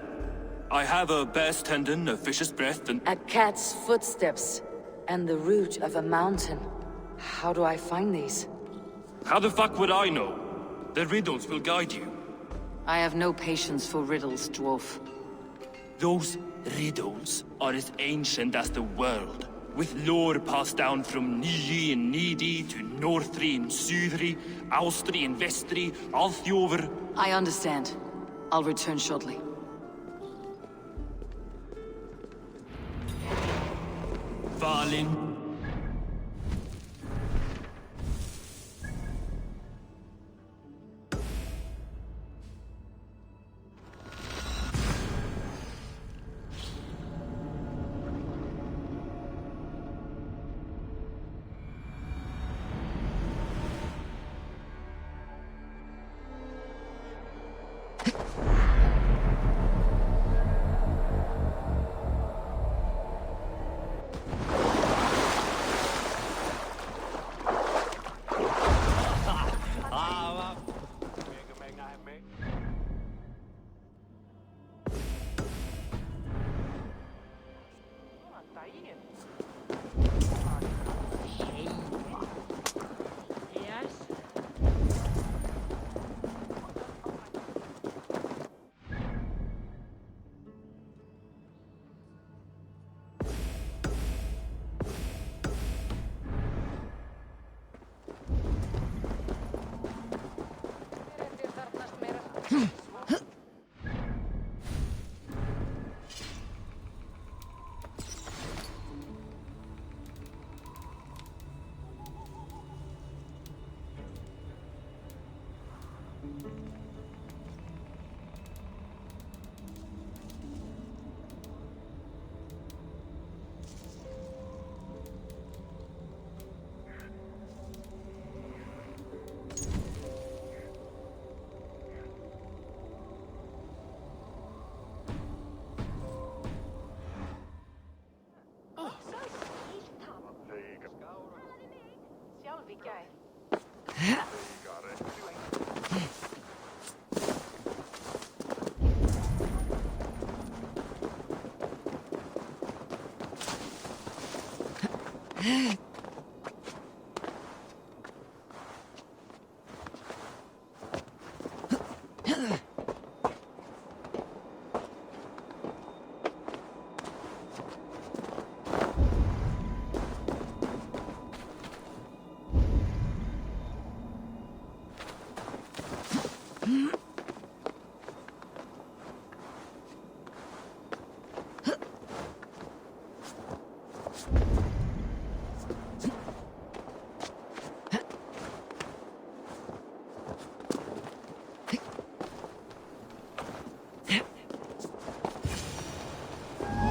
I have a bear's tendon, a fish's breath, and... A cat's footsteps, and the root of a mountain. How do I find these? How the fuck would I know? The riddles will guide you. I have no patience for riddles, dwarf. Those riddles are as ancient as the world, with lore passed down from Niji and Nidi to Northri and Sudri, Austri and Vestri, Althjover. I understand. I'll return shortly. Valin.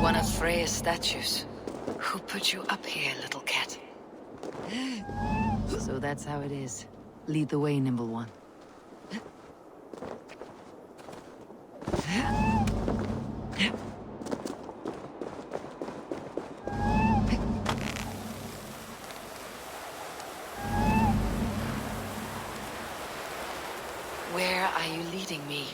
One of Freya's statues. Who put you up here, little cat? So that's how it is. Lead the way, Nimble One. Where are you leading me?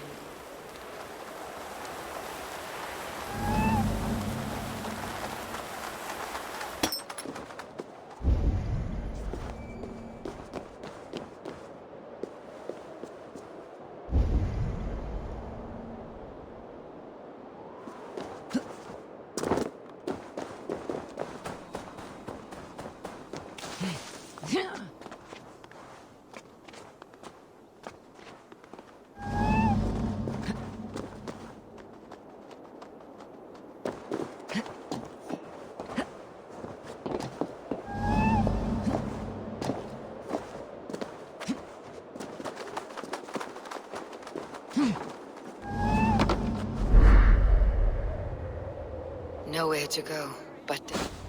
Nowhere to go, but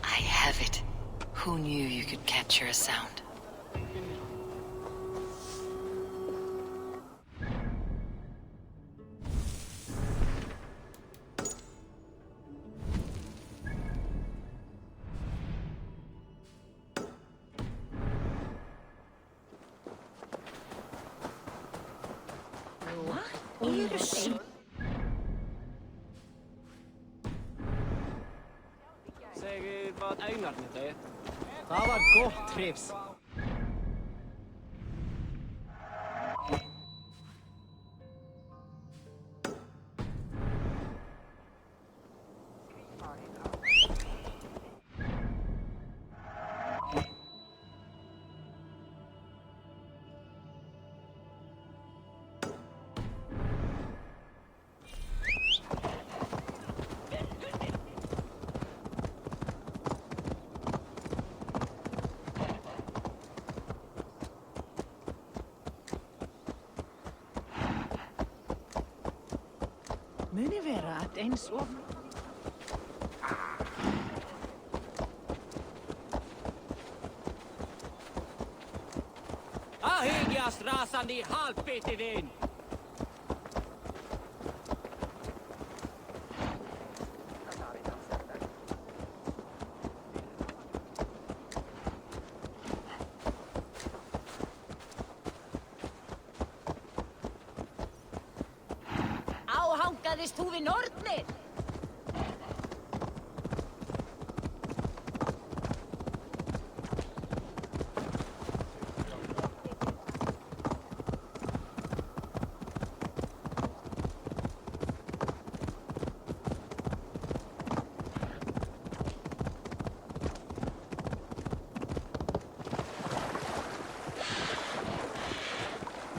I have it. Who knew you could capture a sound? Segir hvað einarnir þeir. Það var gott trips. Muni vera að eins og... Ahigias rasandi halvpittivin! Áhangaðist þú við nornir?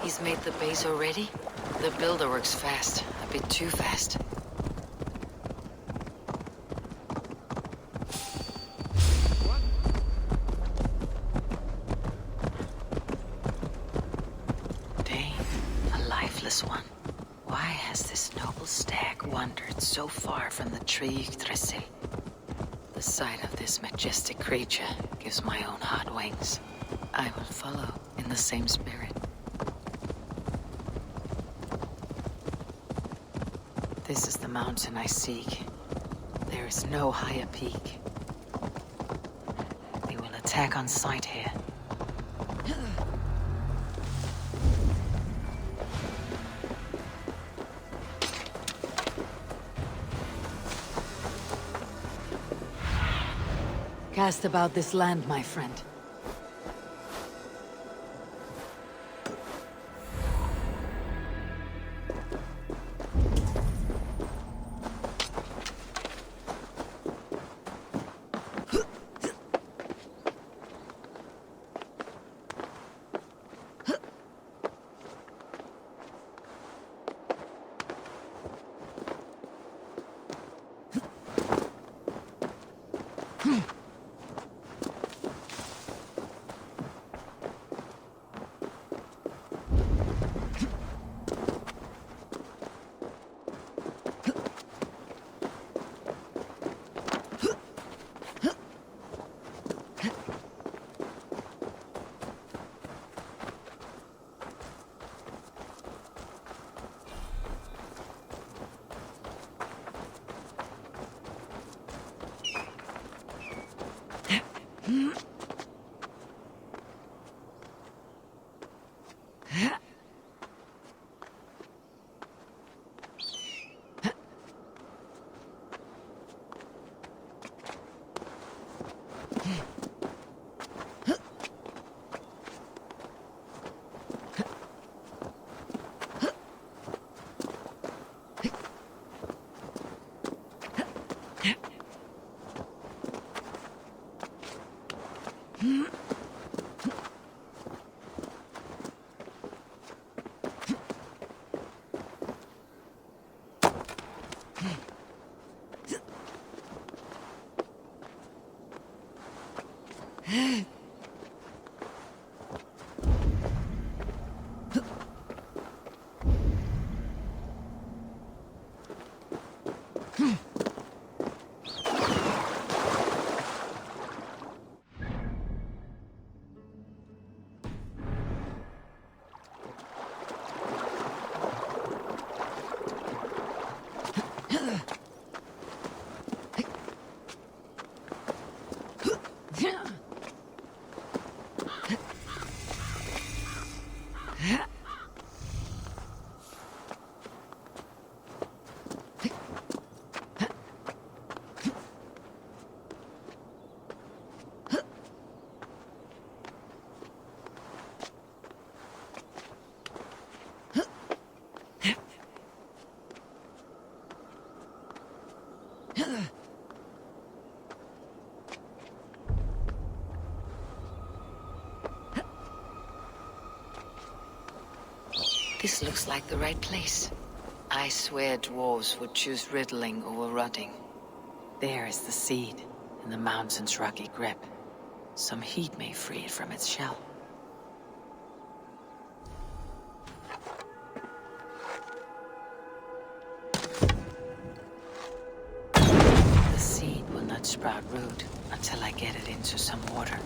He's made the base already? The builder works fast. A bit too fast. Dane, a lifeless one. Why has this noble stag wandered so far from the CONDUCTIVITY? The sight of this majestic creature gives my own heart wings. I will follow in the same spirit. This is the mountain I seek. There is no higher peak. We will attack on sight here. Cast about this land, my friend. This looks like the right place. I swear dwarves would choose riddling over rotting. There is the seed, in the mountain's rocky grip. Some heat may free it from its shell. The seed will not sprout root until I get it into some water.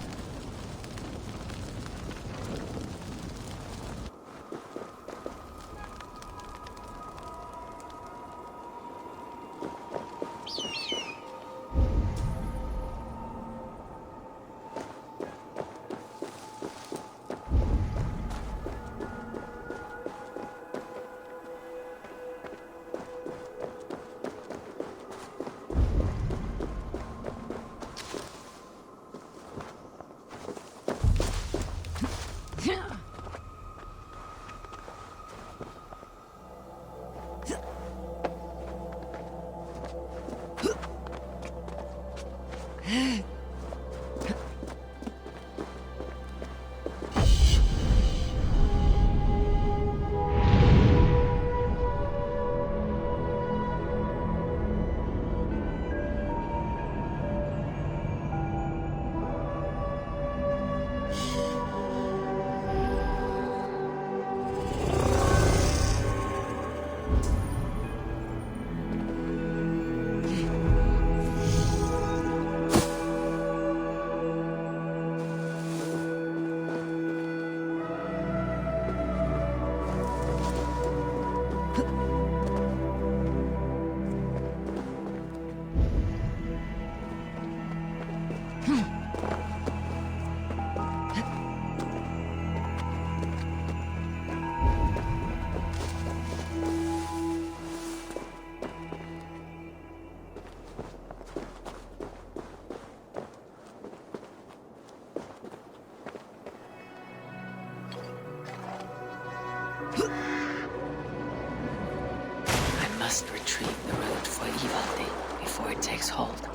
must retrieve the road for Ivaldi before it takes hold.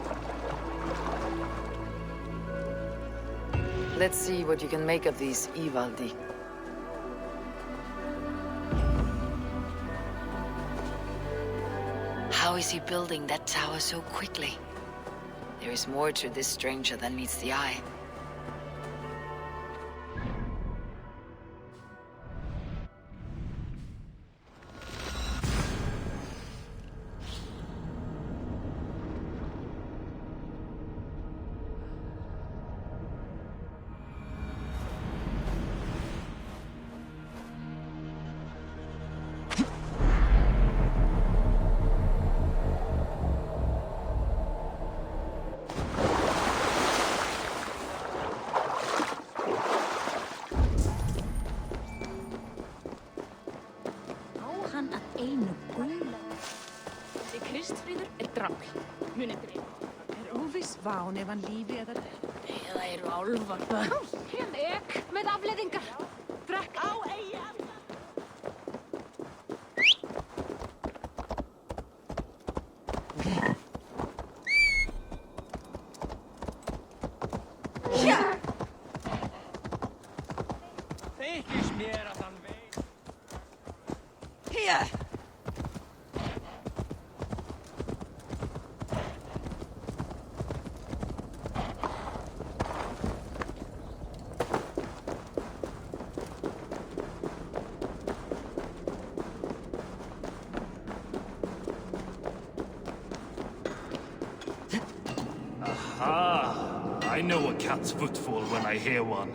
Let's see what you can make of these Ivaldi. How is he building that tower so quickly? There is more to this stranger than meets the eye. Ván ef hann lífi eða Eða eru álfar það? Hér ek með afleiðingar. Drekk á eiga. Þykist mér að hann veit. Here! I know a cat's footfall when I hear one.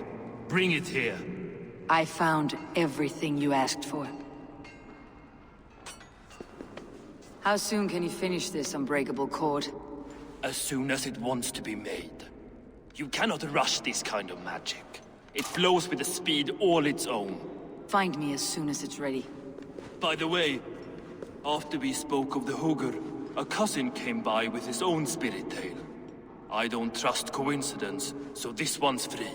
Bring it here. I found everything you asked for. How soon can you finish this unbreakable cord? As soon as it wants to be made. You cannot rush this kind of magic. It flows with a speed all its own. Find me as soon as it's ready. By the way, after we spoke of the Hugr, a cousin came by with his own spirit tale. I don't trust coincidence, so this one's free.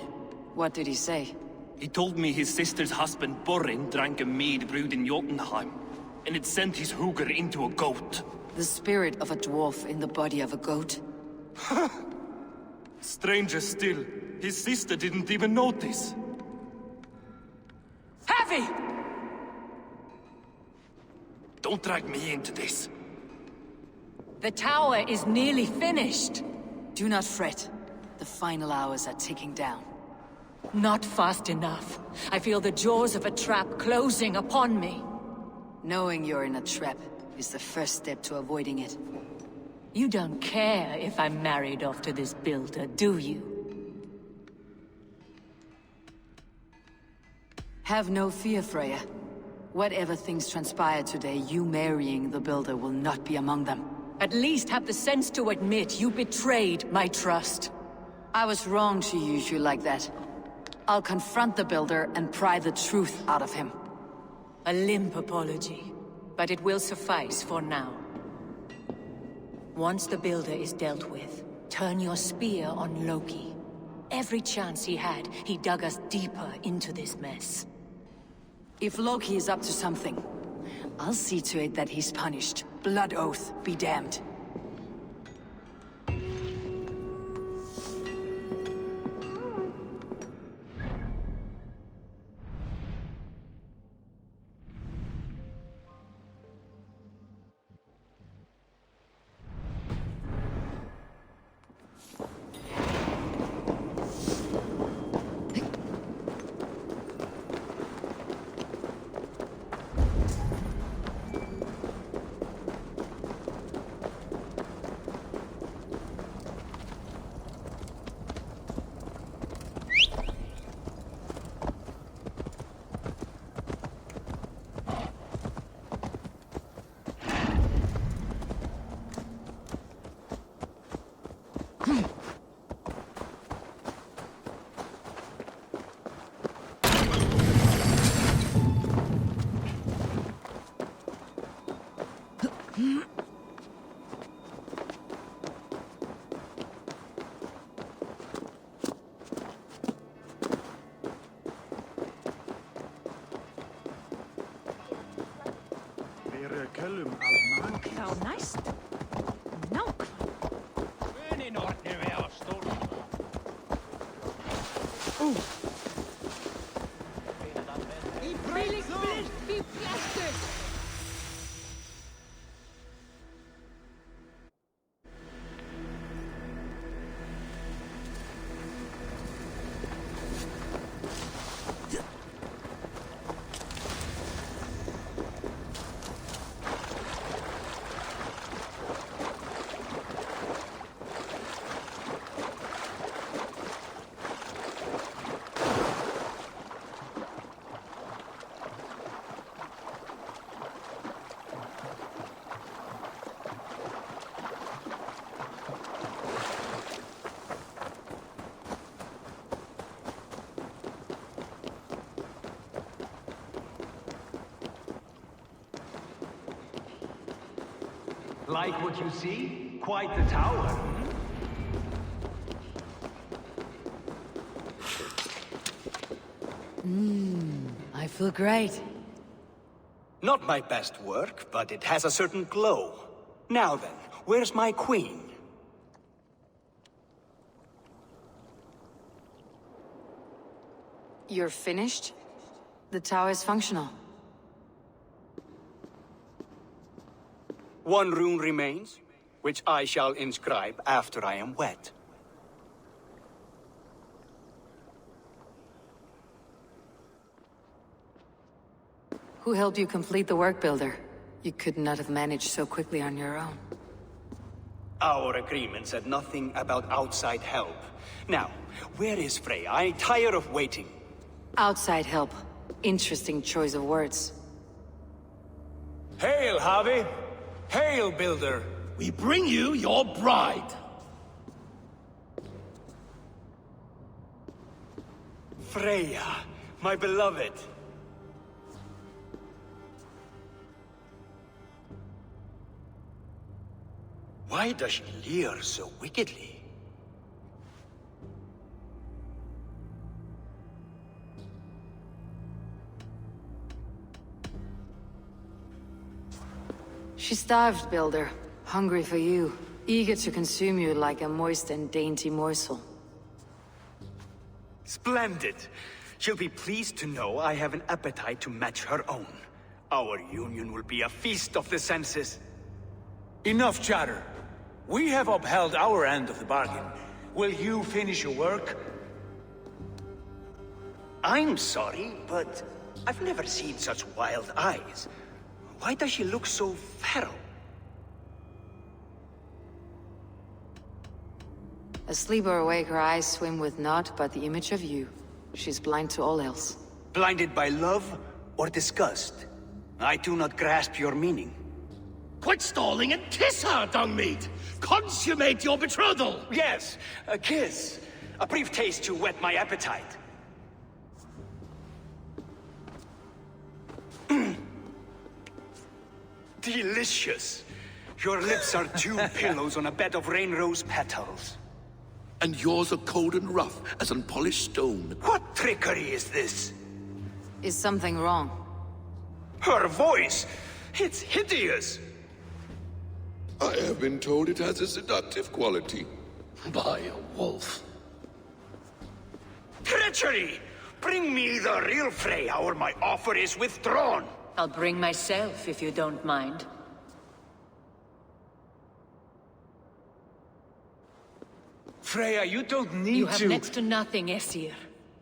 What did he say? He told me his sister's husband Borin drank a mead brewed in Jotunheim, and it sent his Hugr into a goat. The spirit of a dwarf in the body of a goat? Stranger still, his sister didn't even notice. Heavy! Don't drag me into this. The tower is nearly finished. Do not fret. The final hours are ticking down. Not fast enough. I feel the jaws of a trap closing upon me. Knowing you're in a trap is the first step to avoiding it. You don't care if I'm married off to this builder, do you? Have no fear, Freya. Whatever things transpire today, you marrying the builder will not be among them. At least have the sense to admit you betrayed my trust. I was wrong to use you like that. I'll confront the builder and pry the truth out of him. A limp apology, but it will suffice for now. Once the builder is dealt with, turn your spear on Loki. Every chance he had, he dug us deeper into this mess. If Loki is up to something, I'll see to it that he's punished. Blood oath be damned. How nice. No. Like what you see? Quite the tower. I feel great. Not my best work, but it has a certain glow. Now then, where's my queen? You're finished? The tower is functional. One rune remains, which I shall inscribe after I am wet. Who helped you complete the work, Builder? You could not have managed so quickly on your own. Our agreement said nothing about outside help. Now, where is Freya? I'm tired of waiting. Outside help. Interesting choice of words. Hail, Javi! Hail, Builder! We bring you your bride! Freya, my beloved. Why does she leer so wickedly? She's starved, Builder. Hungry for you. Eager to consume you like a moist and dainty morsel. Splendid. She'll be pleased to know I have an appetite to match her own. Our union will be a feast of the senses. Enough chatter. We have upheld our end of the bargain. Will you finish your work? I'm sorry, but I've never seen such wild eyes. Why does she look so feral? Asleep or awake, her eyes swim with naught but the image of you. She's blind to all else. Blinded by love or disgust? I do not grasp your meaning. Quit stalling and kiss her, Dungmeat! Consummate your betrothal! Yes, a kiss. A brief taste to whet my appetite. Delicious. Your lips are two pillows on a bed of rain rose petals. And yours are cold and rough as unpolished stone. What trickery is this? Is something wrong? Her voice! It's hideous! I have been told it has a seductive quality. By a wolf. Treachery! Bring me the real Freya or my offer is withdrawn! I'll bring myself if you don't mind. Freya, you don't need You have to... next to nothing, Aesir.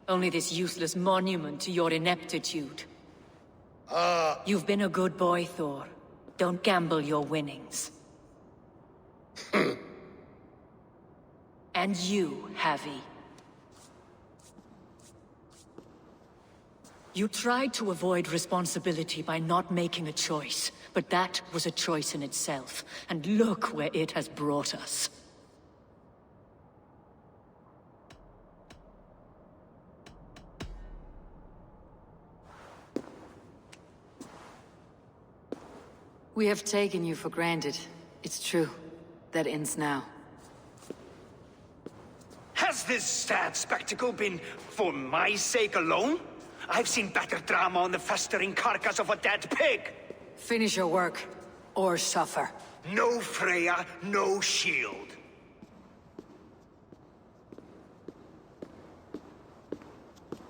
Only this useless monument to your ineptitude. You've been a good boy, Thor. Don't gamble your winnings. And you, Javi. You tried to avoid responsibility by not making a choice, but that was a choice in itself, and look where it has brought us. We have taken you for granted. It's true. That ends now. Has this sad spectacle been for my sake alone? I've seen better drama on the festering carcass of a dead pig! Finish your work. or suffer. No Freya, no shield.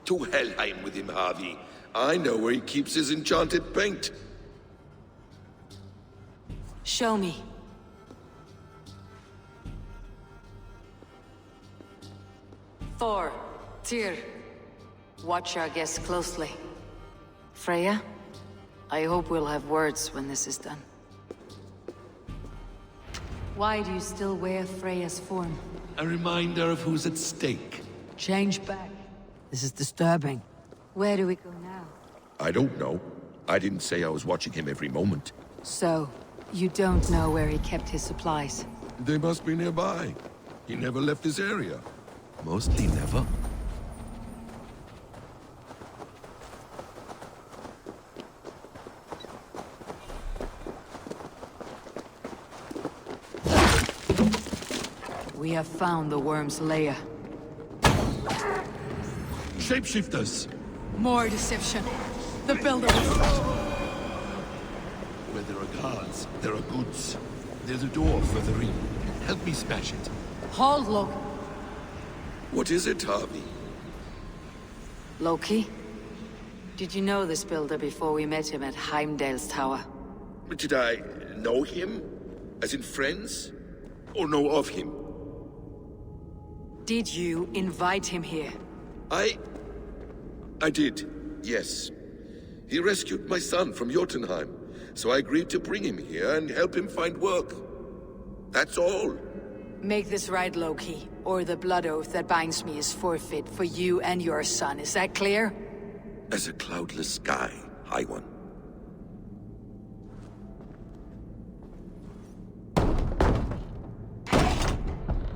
To Helheim with him, Harvey. I know where he keeps his enchanted paint. Show me. Thor, Tyr, watch our guests closely. Freya, I hope we'll have words when this is done. Why do you still wear Freya's form? A reminder of who's at stake. Change back. This is disturbing. Where do we go now? I don't know. I didn't say I was watching him every moment. So, you don't know where he kept his supplies? They must be nearby. He never left this area. Mostly never. We have found the worm's lair. Shapeshifters! More deception. The builder. Where there are guards, there are goods. There's a door further in. Help me smash it. Hold, Loki. What is it, Harvey? Loki? Did you know this builder before we met him at Heimdall's tower? Did I know him? As in friends? Or know of him? Did you invite him here? I did, yes. He rescued my son from Jotunheim, so I agreed to bring him here and help him find work. That's all. Make this right, Loki, or the blood oath that binds me is forfeit for you and your son. Is that clear? As a cloudless sky, High One.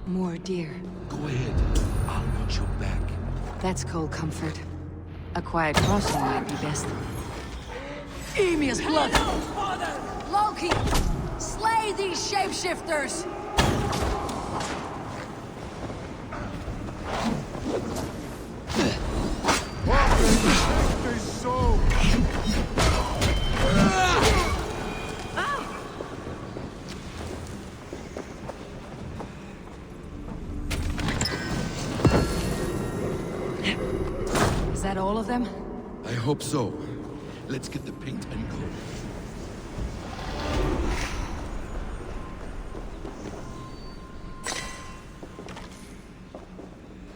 More deer. Go ahead. I'll watch your back. That's cold comfort. A quiet crossing might be best. Emir's blood! Loki! Slay these shapeshifters! Is that all of them? I hope so. Let's get the paint and go.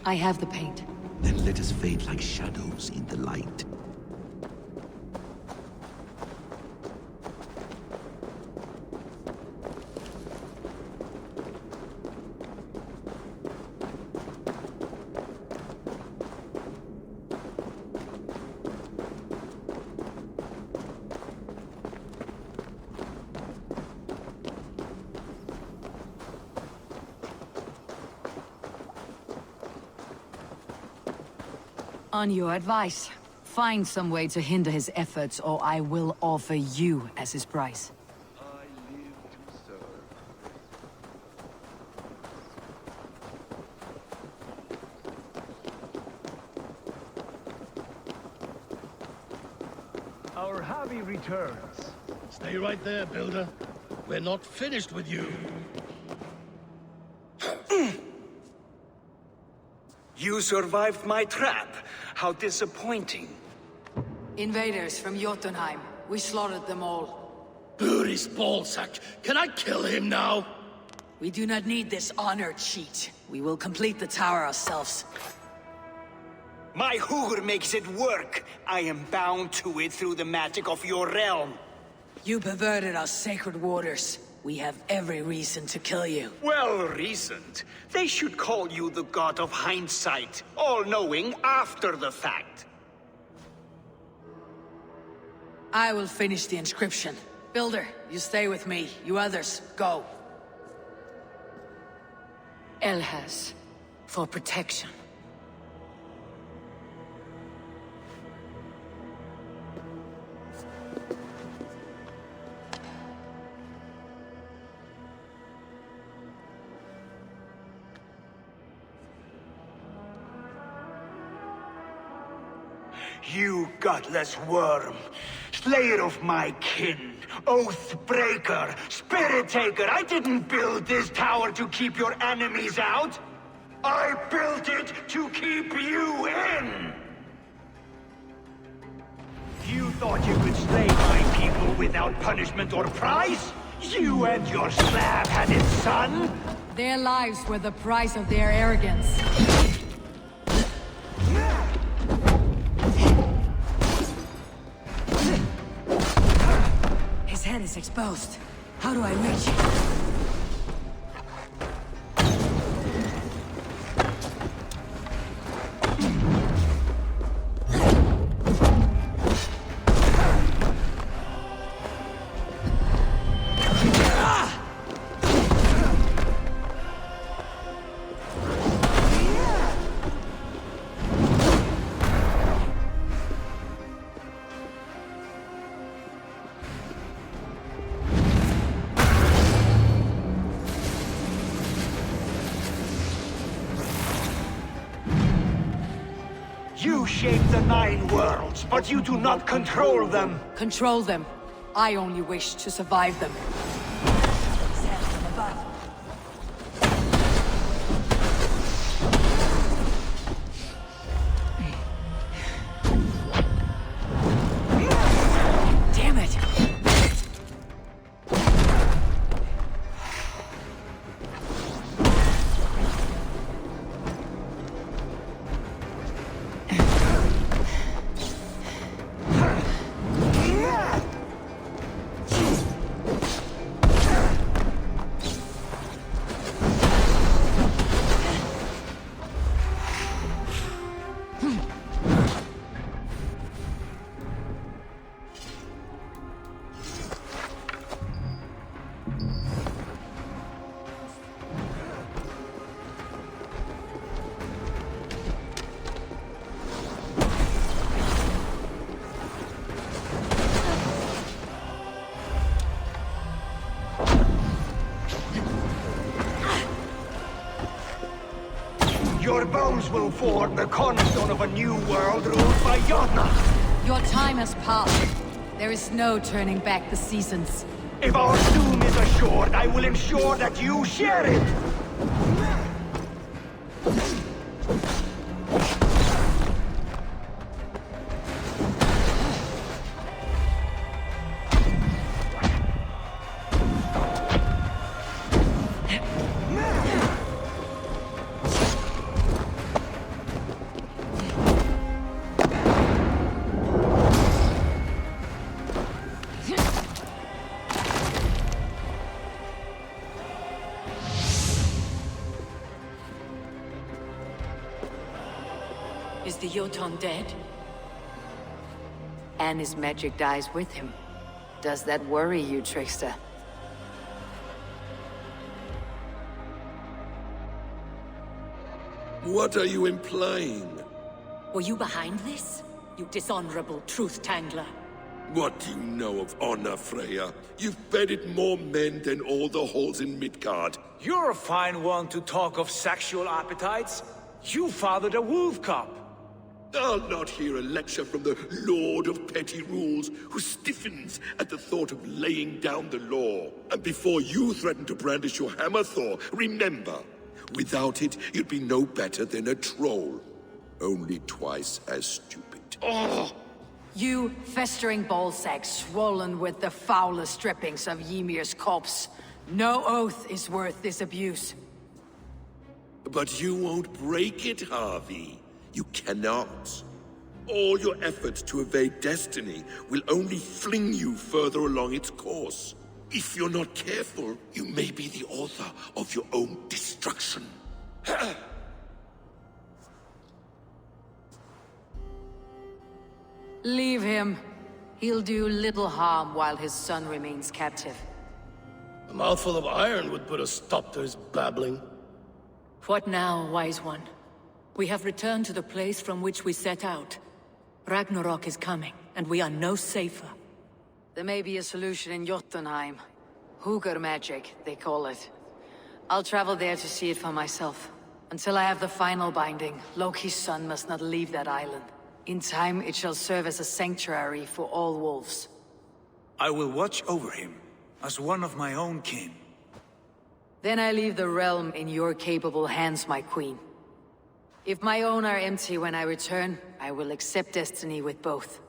I have the paint. Then let us fade like shadows in the light. On your advice, find some way to hinder his efforts, or I will offer you as his price. Our hobby returns. Stay right there, Builder. We're not finished with you. You survived my trap. How disappointing. Invaders from Jotunheim. We slaughtered them all. Buri's ballsack. Can I kill him now? We do not need this honor cheat. We will complete the tower ourselves. My Hugr makes it work. I am bound to it through the magic of your realm. You perverted our sacred waters. We have every reason to kill you. Well reasoned. They should call you the god of hindsight, all-knowing after the fact. I will finish the inscription. Builder, you stay with me. You others, go. Elhas, for protection. You godless worm! Slayer of my kin, oath breaker, spirit taker, I didn't build this tower to keep your enemies out. I built it to keep you in! You thought you could slay my people without punishment or price? You and your slab-headed son? Their lives were the price of their arrogance. His head is exposed. How do I reach it? You shape the 9 worlds, but you do not control them. Control them. I only wish to survive them. Damn it! Your bones will form the cornerstone of a new world ruled by Jotnar. Your time has passed. There is no turning back the seasons. If our doom is assured, I will ensure that you share it! Is the Jotun dead? And his magic dies with him. Does that worry you, trickster? What are you implying? Were you behind this? You dishonorable truth-tangler. What do you know of honor, Freya? You've bedded more men than all the halls in Midgard. You're a fine one to talk of sexual appetites. You fathered a wolf cub. I'll not hear a lecture from the Lord of Petty Rules, who stiffens at the thought of laying down the law. And before you threaten to brandish your hammer, Thor, remember, without it, you'd be no better than a troll. Only twice as stupid. Oh! You festering ballsack swollen with the foulest drippings of Ymir's corpse. No oath is worth this abuse. But you won't break it, Harvey. You cannot. All your efforts to evade destiny will only fling you further along its course. If you're not careful, you may be the author of your own destruction. Leave him. He'll do little harm while his son remains captive. A mouthful of iron would put a stop to his babbling. What now, wise one? We have returned to the place from which we set out. Ragnarok is coming, and we are no safer. There may be a solution in Jotunheim. Hugr magic, they call it. I'll travel there to see it for myself. Until I have the final binding, Loki's son must not leave that island. In time, it shall serve as a sanctuary for all wolves. I will watch over him, as one of my own kin. Then I leave the realm in your capable hands, my queen. If my own are empty when I return, I will accept destiny with both.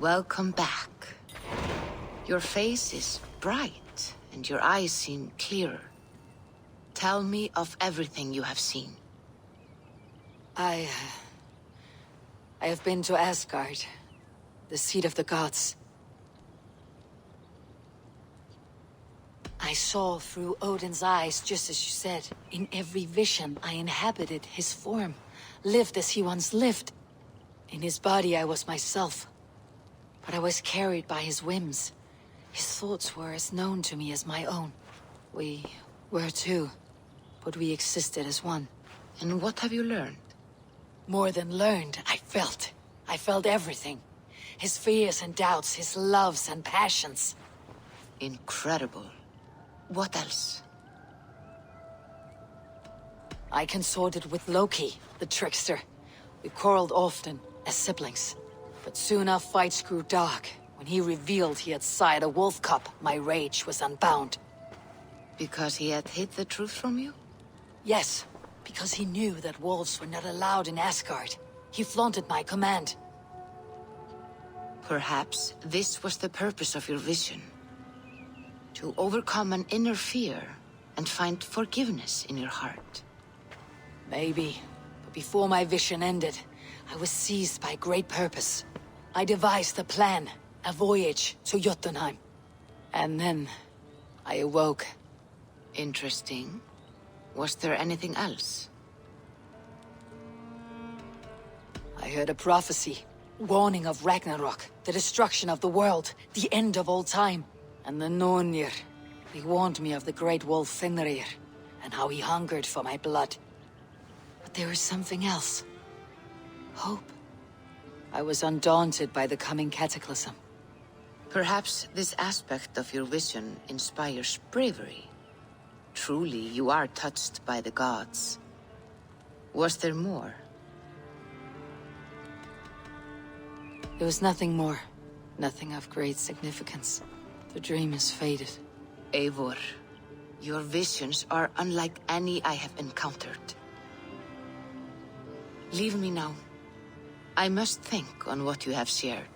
Welcome back. Your face is bright, and your eyes seem clearer. Tell me of everything you have seen. I have been to Asgard, the seat of the gods. I saw through Odin's eyes, just as you said. In every vision, I inhabited his form, lived as he once lived. In his body, I was myself. But I was carried by his whims. His thoughts were as known to me as my own. We were two, but we existed as one. And what have you learned? More than learned, I felt. I felt everything. His fears and doubts, his loves and passions. Incredible. What else? I consorted with Loki, the trickster. We quarreled often, as siblings. But soon our fights grew dark. When he revealed he had sired a wolf cub, my rage was unbound. Because he had hid the truth from you? Yes, because he knew that wolves were not allowed in Asgard. He flaunted my command. Perhaps this was the purpose of your vision. To overcome an inner fear and find forgiveness in your heart. Maybe, but before my vision ended, I was seized by great purpose. I devised a plan, a voyage to Jotunheim. And then, I awoke. Interesting. Was there anything else? I heard a prophecy, warning of Ragnarok, the destruction of the world, the end of all time. And the Nornir, they warned me of the great wolf Fenrir, and how he hungered for my blood. But there was something else. Hope. I was undaunted by the coming cataclysm. Perhaps this aspect of your vision inspires bravery. Truly, you are touched by the gods. Was there more? There was nothing more. Nothing of great significance. The dream is faded. Eivor, your visions are unlike any I have encountered. Leave me now. I must think on what you have shared.